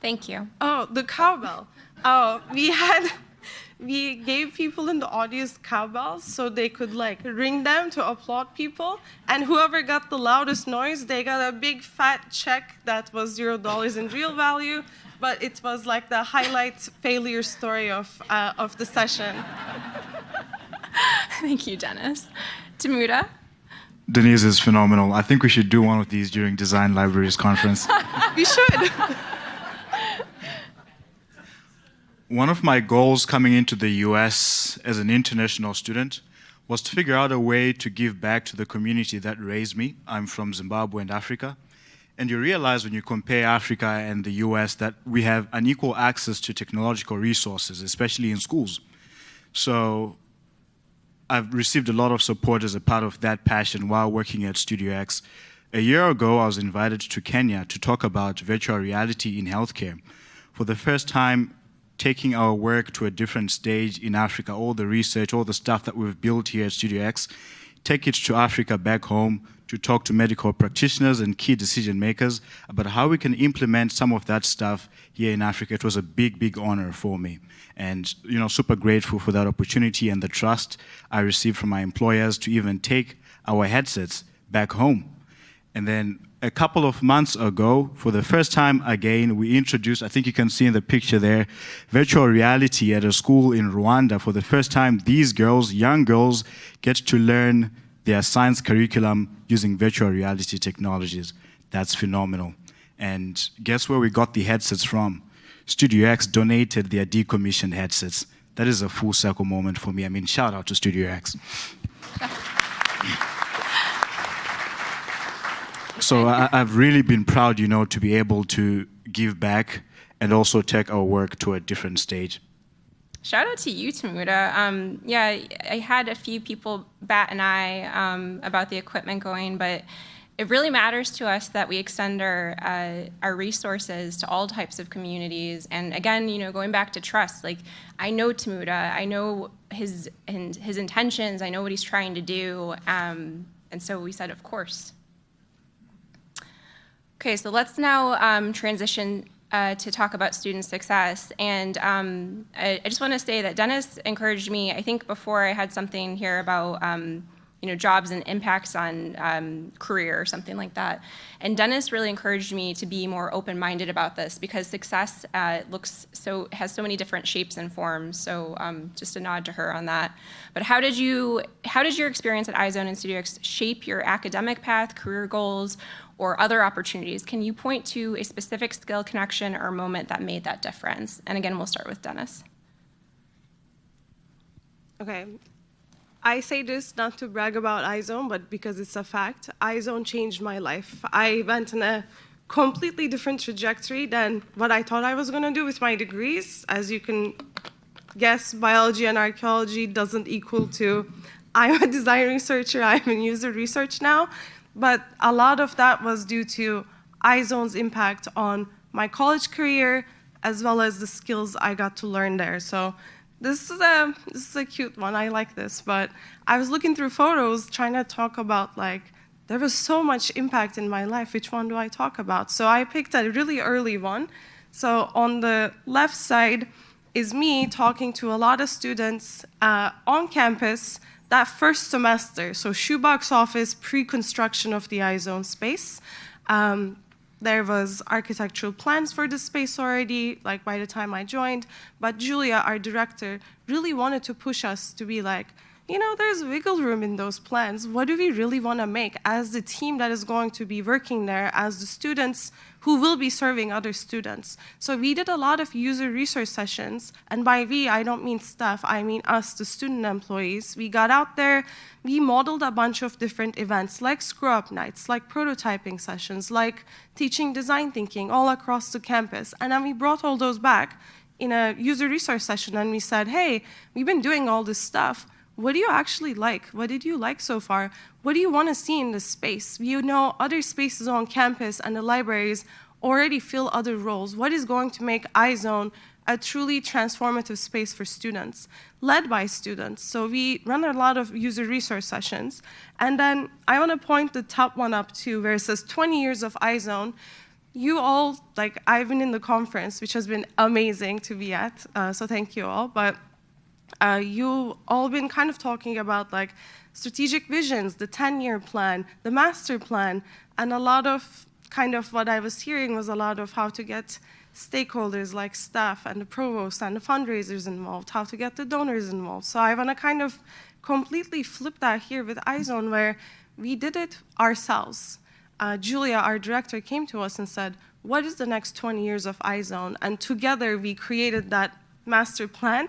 Thank you. Oh, the cowbell. We gave people in the audience cowbells so they could like ring them to applaud people, and whoever got the loudest noise, they got a big fat check that was $0 in real value, but it was like the highlight failure story of the session. Thank you, Deniz. Tamuda? Deniz is phenomenal. I think we should do one of these during Design Libraries Conference. We should. One of my goals coming into the US as an international student was to figure out a way to give back to the community that raised me. I'm from Zimbabwe and Africa. And you realize when you compare Africa and the US that we have unequal access to technological resources, especially in schools. So I've received a lot of support as a part of that passion while working at Studio X. A year ago, I was invited to Kenya to talk about virtual reality in healthcare. For the first time, taking our work to a different stage in Africa, all the research, all the stuff that we've built here at Studio X, take it to Africa back home to talk to medical practitioners and key decision makers about how we can implement some of that stuff here in Africa. It was a big, big honor for me. And super grateful for that opportunity and the trust I received from my employers to even take our headsets back home. And then a couple of months ago, for the first time again, we introduced, I think you can see in the picture there, virtual reality at a school in Rwanda. For the first time, these girls, young girls, get to learn their science curriculum using virtual reality technologies. That's phenomenal. And guess where we got the headsets from? Studio X donated their decommissioned headsets. That is a full circle moment for me. I mean, shout out to Studio X. So I've really been proud, to be able to give back and also take our work to a different stage. Shout out to you, Tamuda. Yeah, I had a few people bat an eye about the equipment going, but it really matters to us that we extend our resources to all types of communities. And again, going back to trust, like I know Tamuda, I know his intentions, I know what he's trying to do, and so we said, of course. Okay, so let's now transition to talk about student success. And I just want to say that Deniz encouraged me, I think before I had something here about jobs and impacts on career or something like that. And Deniz really encouraged me to be more open-minded about this because success has so many different shapes and forms. So just a nod to her on that. But how did your experience at iZone and Studio X shape your academic path, career goals, or other opportunities? Can you point to a specific skill, connection, or moment that made that difference? And again, we'll start with Deniz. Okay. I say this not to brag about iZone, but because it's a fact. iZone changed my life. I went in a completely different trajectory than what I thought I was going to do with my degrees. As you can guess, biology and archaeology doesn't equal to I'm a design researcher, I'm in user research now. But a lot of that was due to iZone's impact on my college career, as well as the skills I got to learn there. So this is a cute one. I like this. But I was looking through photos, trying to talk about, there was so much impact in my life. Which one do I talk about? So I picked a really early one. So on the left side is me talking to a lot of students on campus that first semester. So shoebox office, pre-construction of the iZone space. There was architectural plans for the space already, by the time I joined. But Julia, our director, really wanted to push us to be there's wiggle room in those plans. What do we really want to make as the team that is going to be working there, as the students who will be serving other students? So we did a lot of user research sessions. And by we, I don't mean staff, I mean us, the student employees. We got out there, we modeled a bunch of different events, like screw-up nights, like prototyping sessions, like teaching design thinking all across the campus. And then we brought all those back in a user research session, and we said, hey, we've been doing all this stuff. What do you actually like? What did you like so far? What do you want to see in this space? You know, other spaces on campus and the libraries already fill other roles. What is going to make iZone a truly transformative space for students, led by students? So we run a lot of user research sessions. And then I want to point the top one up too, where it says 20 years of iZone. You all, I've been in the conference, which has been amazing to be at, so thank you all. But you all been kind of talking about strategic visions, the 10-year plan, the master plan, and a lot of what I was hearing was a lot of how to get stakeholders like staff and the provost and the fundraisers involved, how to get the donors involved. So I want to completely flipped that here with iZone, where we did it ourselves. Julia, our director, came to us and said, what is the next 20 years of iZone? And together we created that master plan,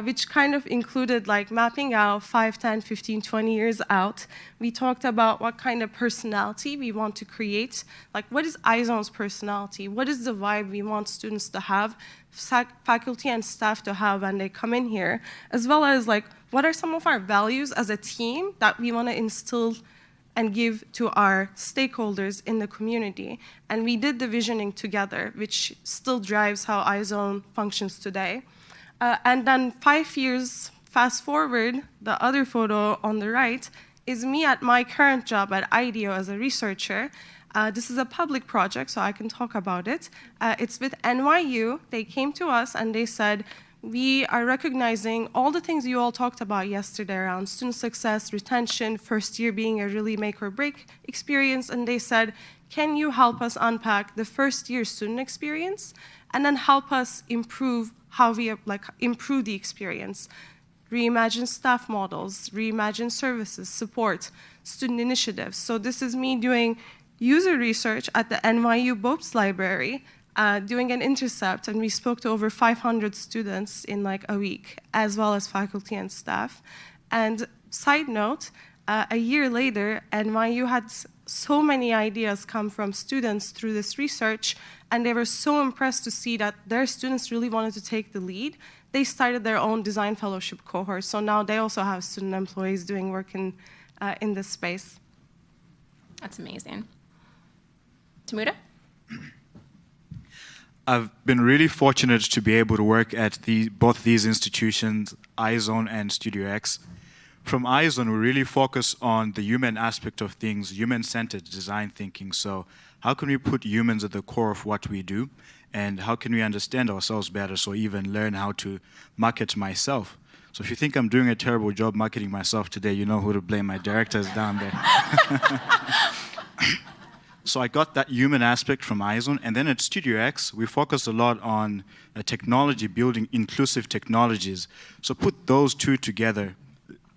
which kind of included like mapping out 5, 10, 15, 20 years out. We talked about what kind of personality we want to create, like what is iZone's personality? What is the vibe we want students to have, faculty and staff to have when they come in here, as well as like what are some of our values as a team that we want to instill and give to our stakeholders in the community. And we did the visioning together, which still drives how iZone functions today. And then 5 years fast forward, the other photo on the right is me at my current job at IDEO as a researcher. This is a public project, so I can talk about it. It's with NYU. They came to us and they said, we are recognizing all the things you all talked about yesterday around student success, retention, first year being a really make or break experience. And they said, can you help us unpack the first year student experience and then help us improve how we improve the experience, reimagine staff models, reimagine services, support, student initiatives. So this is me doing user research at the NYU Bobst Library, doing an intercept, and we spoke to over 500 students in like a week, as well as faculty and staff. And side note, a year later, NYU had so many ideas come from students through this research, and they were so impressed to see that their students really wanted to take the lead. They started their own design fellowship cohort, so now they also have student employees doing work in this space. That's amazing. Tamuda? I've been really fortunate to be able to work at both these institutions, iZone and Studio X. From iZone, we really focus on the human aspect of things, human-centered design thinking. So how can we put humans at the core of what we do? And how can we understand ourselves better, so even learn how to market myself? So if you think I'm doing a terrible job marketing myself today, you know who to blame. My director's down there. So I got that human aspect from iZone, and then at Studio X, we focused a lot on technology, building inclusive technologies. So put those two together.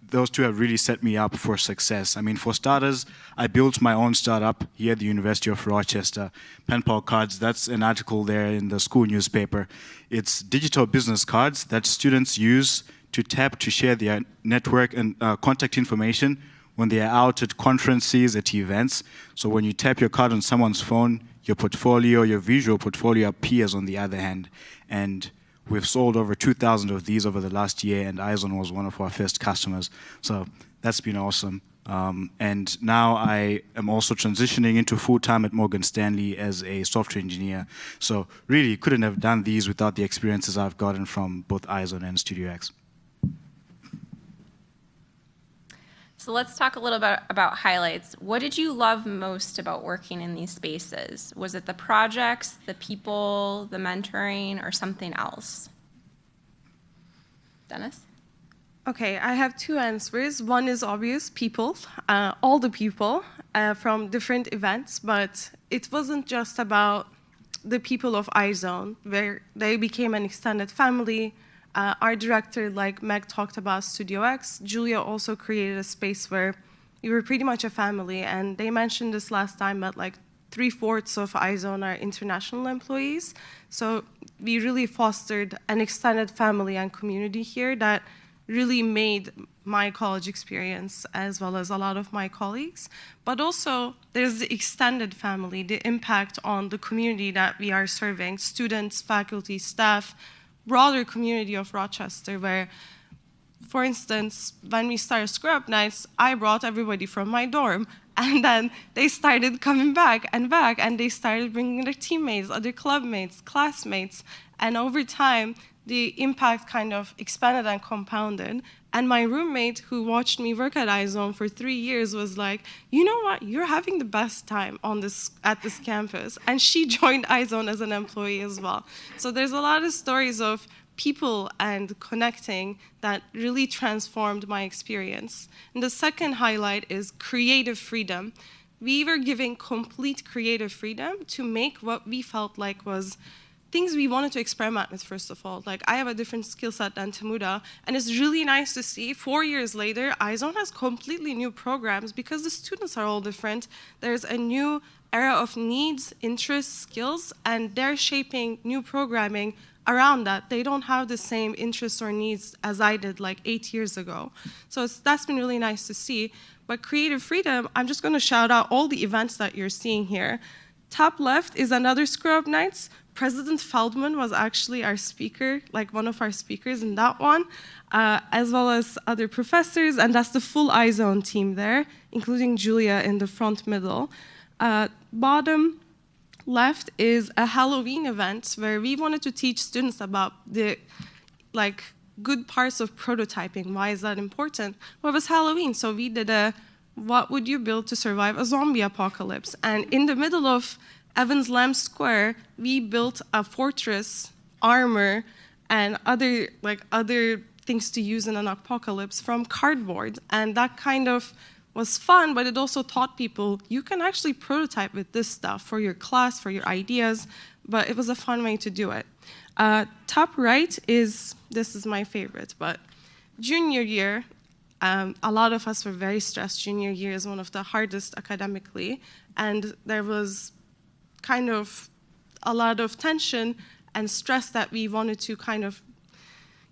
Those two have really set me up for success. I mean, for starters, I built my own startup here at the University of Rochester. Pen Pal Cards, that's an article there in the school newspaper. It's digital business cards that students use to tap to share their network and contact information when they are out at conferences, at events. So when you tap your card on someone's phone, your portfolio, your visual portfolio appears on the other hand. And we've sold over 2,000 of these over the last year, and iZone was one of our first customers. So that's been awesome. And now I am also transitioning into full-time at Morgan Stanley as a software engineer. So really couldn't have done these without the experiences I've gotten from both iZone and Studio X. So let's talk a little bit about highlights. What did you love most about working in these spaces? Was it the projects, the people, the mentoring, or something else? Deniz? Okay, I have two answers. One is obvious, people, all the people from different events, but it wasn't just about the people of iZone, where they became an extended family. Our director, like Meg talked about Studio X, Julia also created a space where we were pretty much a family, and they mentioned this last time, but like 3/4 of iZone are international employees. So we really fostered an extended family and community here that really made my college experience, as well as a lot of my colleagues. But also, there's the extended family, the impact on the community that we are serving, students, faculty, staff, broader community of Rochester, where, for instance, when we started Scrub Nights, I brought everybody from my dorm, and then they started coming back, and they started bringing their teammates, other clubmates, classmates, and over time, the impact kind of expanded and compounded. And my roommate, who watched me work at iZone for 3 years, was like, you know what, you're having the best time at this campus. And she joined iZone as an employee as well. So there's a lot of stories of people and connecting that really transformed my experience. And the second highlight is creative freedom. We were given complete creative freedom to make what we felt like was things we wanted to experiment with, first of all. Like, I have a different skill set than Tamuda, and it's really nice to see 4 years later, iZone has completely new programs because the students are all different. There's a new era of needs, interests, skills, and they're shaping new programming around that. They don't have the same interests or needs as I did like 8 years ago. So that's been really nice to see. But creative freedom, I'm just going to shout out all the events that you're seeing here. Top left is another Screw Up Nights. President Feldman was actually our speaker, like one of our speakers in that one, as well as other professors, and that's the full iZone team there, including Julia in the front middle. Bottom left is a Halloween event where we wanted to teach students about the good parts of prototyping. Why is that important? Well, it was Halloween, so we did a what would you build to survive a zombie apocalypse? And in the middle of Evans Lamb Square, we built a fortress, armor, and other things to use in an apocalypse from cardboard. And that kind of was fun, but it also taught people you can actually prototype with this stuff for your class, for your ideas, but it was a fun way to do it. Top right is, this is my favorite, but junior year, a lot of us were very stressed. Junior year is one of the hardest academically, and there was kind of a lot of tension and stress that we wanted to kind of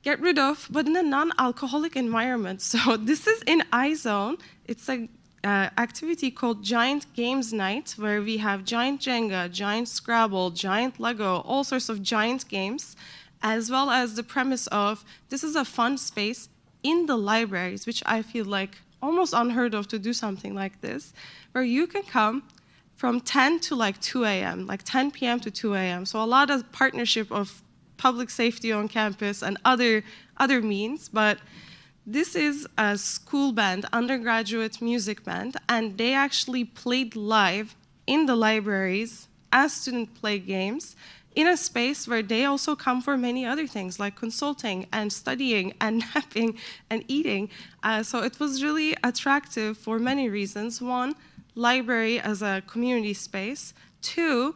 get rid of, but in a non-alcoholic environment. So this is in iZone. It's an activity called Giant Games Night, where we have giant Jenga, giant Scrabble, giant Lego, all sorts of giant games, as well as the premise of this is a fun space in the libraries, which I feel like almost unheard of to do something like this, where you can come from 10 to like 2 a.m., like 10 p.m. to 2 a.m. So a lot of partnership of public safety on campus and other means, but this is a school band, undergraduate music band, and they actually played live in the libraries as students play games in a space where they also come for many other things like consulting and studying and napping and eating. So it was really attractive for many reasons. One, library as a community space. Two,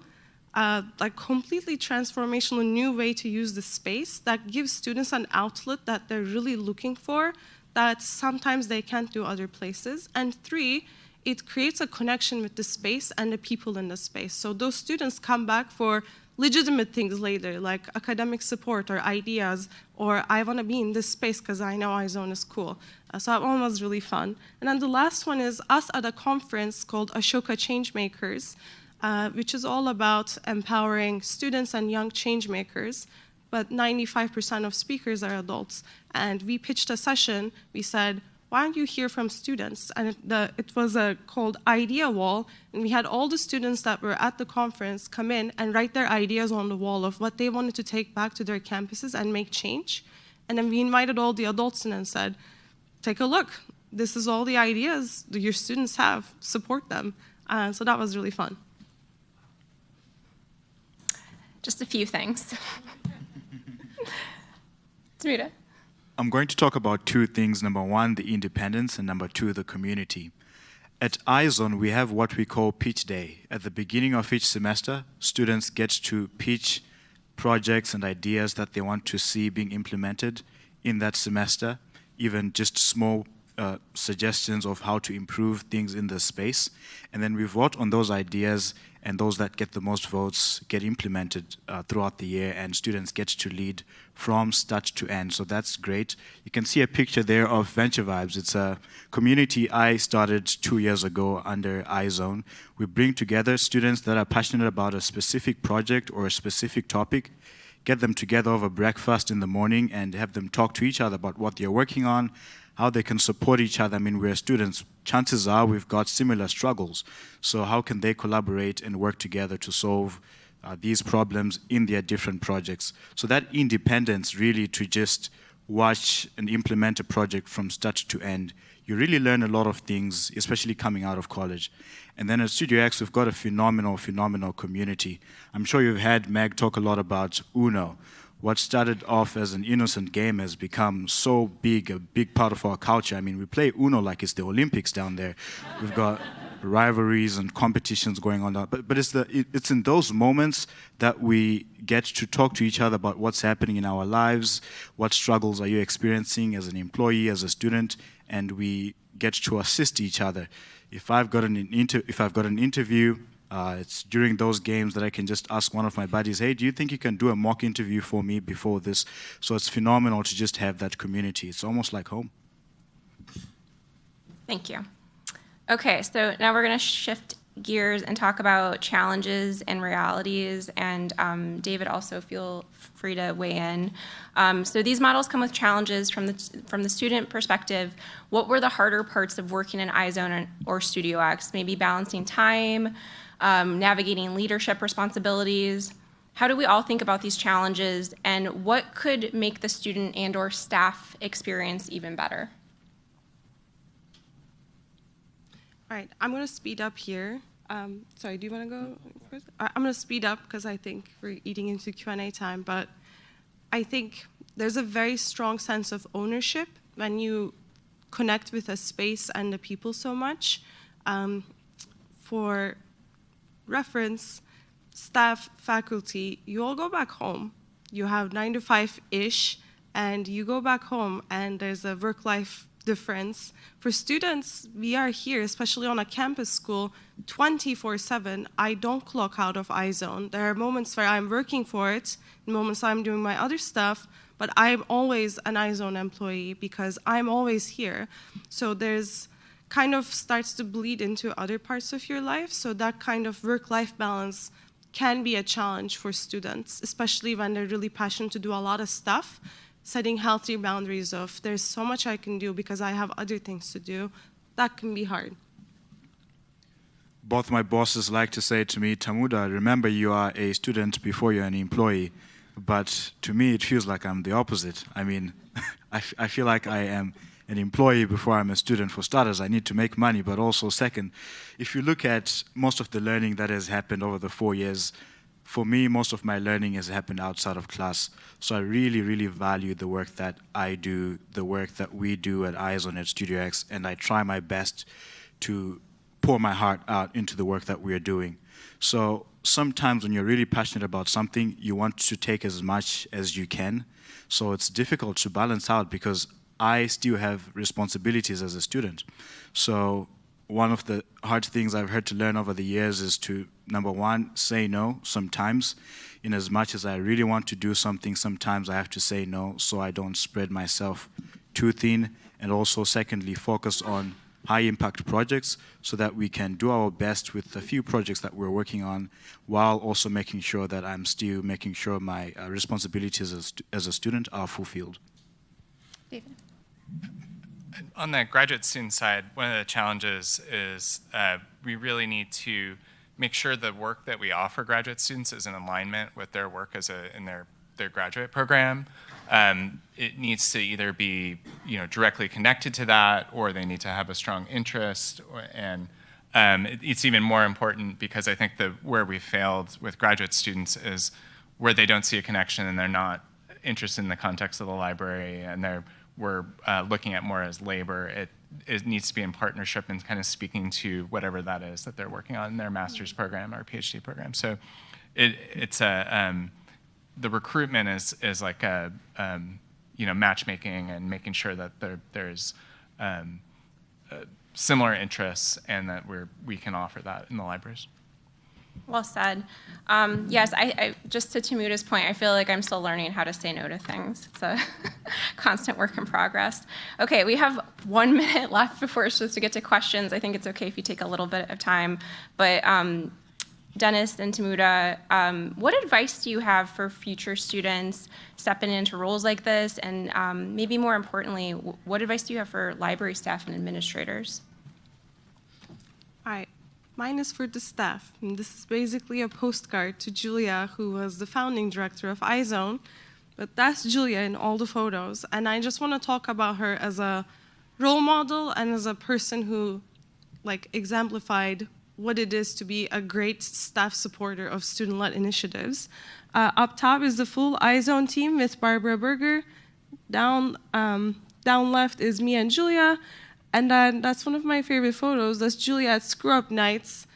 like completely transformational new way to use the space that gives students an outlet that they're really looking for that sometimes they can't do other places. And three, it creates a connection with the space and the people in the space. So those students come back for legitimate things later, like academic support or ideas, or I want to be in this space because I know iZone is cool. So that one was really fun. And then the last one is us at a conference called Ashoka Changemakers, which is all about empowering students and young changemakers, but 95% of speakers are adults. And we pitched a session, we said, why don't you hear from students? And it was called IDEO wall, and we had all the students that were at the conference come in and write their ideas on the wall of what they wanted to take back to their campuses and make change. And then we invited all the adults in and said, take a look. This is all the ideas that your students have. Support them. So that was really fun. Just a few things. Tamuda. I'm going to talk about two things. Number one, the independence, and number two, the community. At iZone, we have what we call pitch day. At the beginning of each semester, students get to pitch projects and ideas that they want to see being implemented in that semester, even just small suggestions of how to improve things in the space. And then we vote on those ideas, and those that get the most votes get implemented throughout the year, and students get to lead from start to end. So that's great. You can see a picture there of Venture Vibes. It's a community I started 2 years ago under iZone. We bring together students that are passionate about a specific project or a specific topic, get them together over breakfast in the morning and have them talk to each other about what they're working on, how they can support each other. I mean, we're students. Chances are we've got similar struggles. So how can they collaborate and work together to solve these problems in their different projects? So that independence, really, to just watch and implement a project from start to end, you really learn a lot of things, especially coming out of college. And then at Studio X, we've got a phenomenal community. I'm sure you've had Meg talk a lot about Uno. What started off as an innocent game has become so big, a big part of our culture. I mean, we play Uno like it's the Olympics down there. We've got rivalries and competitions going on. But it's in those moments that we get to talk to each other about what's happening in our lives, what struggles are you experiencing as an employee, as a student, and we get to assist each other. If I've got an interview, it's during those games that I can just ask one of my buddies, hey, do you think you can do a mock interview for me before this? So it's phenomenal to just have that community. It's almost like home. Thank you. Okay, so now we're going to shift gears and talk about challenges and realities, and David, also feel free to weigh in. So these models come with challenges from the student perspective. What were the harder parts of working in iZone or Studio X? Maybe balancing time, navigating leadership responsibilities. How do we all think about these challenges, and what could make the student and or staff experience even better? All right, I'm going to speed up here. Sorry, do you want to go first? I'm going to speed up because I think we're eating into Q&A time, but I think there's a very strong sense of ownership when you connect with a space and the people so much. For reference, staff, faculty, you all go back home. You have 9 to 5-ish, and you go back home, and there's a work-life difference. For students, we are here, especially on a campus school, 24/7. I don't clock out of iZone. There are moments where I'm working for it, moments I'm doing my other stuff, but I'm always an iZone employee because I'm always here. So there's kind of starts to bleed into other parts of your life. So that kind of work-life balance can be a challenge for students, especially when they're really passionate to do a lot of stuff. Setting healthy boundaries of there's so much I can do because I have other things to do, that can be hard. Both my bosses like to say to me, Tamuda, remember you are a student before you're an employee. But to me, it feels like I'm the opposite. I mean, I feel like I am an employee before I'm a student. For starters, I need to make money, but also second, if you look at most of the learning that has happened over the 4 years, for me, most of my learning has happened outside of class. So I really, really value the work that I do, the work that we do at iZone at Studio X, and I try my best to pour my heart out into the work that we are doing. So sometimes when you're really passionate about something, you want to take as much as you can. So it's difficult to balance out because I still have responsibilities as a student. So one of the hard things I've had to learn over the years is to, number one, say no sometimes. In as much as I really want to do something, sometimes I have to say no so I don't spread myself too thin. And also, secondly, focus on high-impact projects so that we can do our best with the few projects that we're working on, while also making sure that I'm still making sure my responsibilities as a student are fulfilled. David. On the graduate student side, one of the challenges is we really need to make sure the work that we offer graduate students is in alignment with their work in their graduate program. It needs to either be directly connected to that, or they need to have a strong interest. And it's even more important because I think where we failed with graduate students is where they don't see a connection and they're not interested in the context of the library, and we're looking at more as labor. It needs to be in partnership and kind of speaking to whatever that is that they're working on in their master's program or PhD program. So the recruitment is like a matchmaking and making sure that there's similar interests and that we can offer that in the libraries. Well said. Yes, I just to Tamuda's point, I feel like I'm still learning how to say no to things. It's a constant work in progress. Okay, we have 1 minute left before we're supposed to get to questions. I think it's okay if you take a little bit of time. But Deniz and Tamuda, what advice do you have for future students stepping into roles like this? And maybe more importantly, what advice do you have for library staff and administrators? All right. Mine is for the staff. And this is basically a postcard to Julia, who was the founding director of iZone. But that's Julia in all the photos. And I just want to talk about her as a role model and as a person who exemplified what it is to be a great staff supporter of student-led initiatives. Up top is the full iZone team with Barbara Berger. Down left is me and Julia. And then that's one of my favorite photos. That's Julia at Screw Up Nights,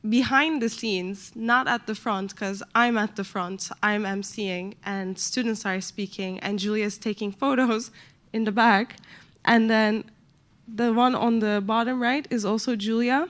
behind the scenes, not at the front, because I'm at the front, I'm emceeing, and students are speaking, and Julia's taking photos in the back. And then the one on the bottom right is also Julia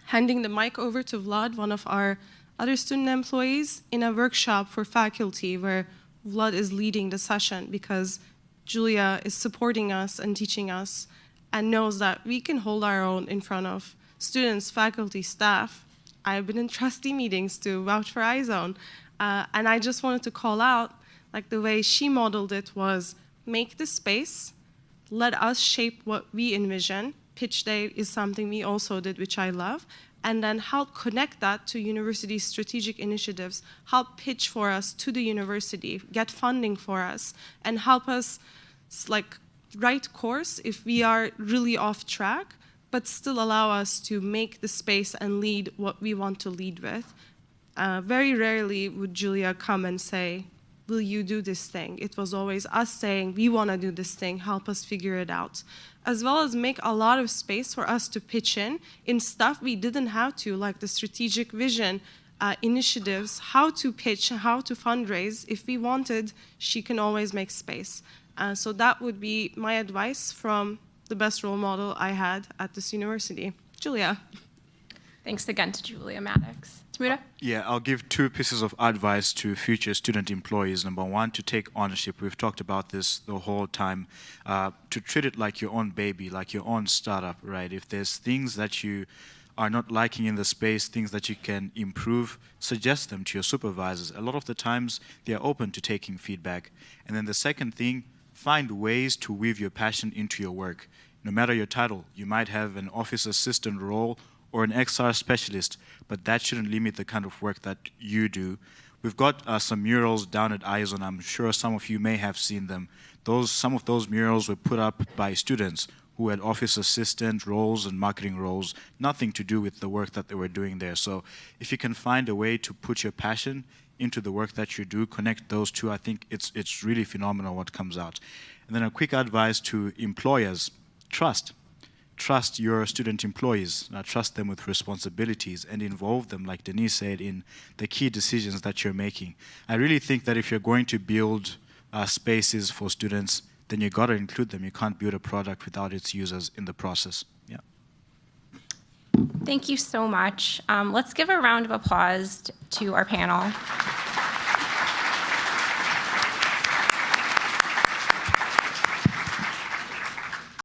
handing the mic over to Vlad, one of our other student employees, in a workshop for faculty where Vlad is leading the session because Julia is supporting us and teaching us and knows that we can hold our own in front of students, faculty, staff. I've been in trustee meetings to vouch for iZone. And I just wanted to call out, like the way she modeled it was make the space, let us shape what we envision. Pitch day is something we also did, which I love. And then help connect that to university strategic initiatives, help pitch for us to the university, get funding for us, and help us like right course if we are really off track, but still allow us to make the space and lead what we want to lead with. Very rarely would Julia come and say, will you do this thing? It was always us saying, we want to do this thing, help us figure it out. As well as make a lot of space for us to pitch in stuff we didn't have to, like the strategic vision, initiatives, how to pitch, how to fundraise. If we wanted, she can always make space. So that would be my advice from the best role model I had at this university. Julia. Thanks again to Julia Maddox. Tamuda? Yeah, I'll give 2 pieces of advice to future student employees. Number 1, to take ownership. We've talked about this the whole time. To treat it like your own baby, like your own startup, right? If there's things that you are not liking in the space, things that you can improve, suggest them to your supervisors. A lot of the times, they are open to taking feedback. And then the second thing, find ways to weave your passion into your work. No matter your title, you might have an office assistant role or an XR specialist, but that shouldn't limit the kind of work that you do. We've got some murals down at iZone. I'm sure some of you may have seen them. Some of those murals were put up by students who had office assistant roles and marketing roles, nothing to do with the work that they were doing there. So if you can find a way to put your passion into the work that you do, connect those two, I think it's really phenomenal what comes out. And then a quick advice to employers, trust. Trust your student employees, trust them with responsibilities and involve them, like Deniz said, in the key decisions that you're making. I really think that if you're going to build spaces for students, then you got to include them. You can't build a product without its users in the process. Yeah. Thank you so much. Let's give a round of applause to our panel.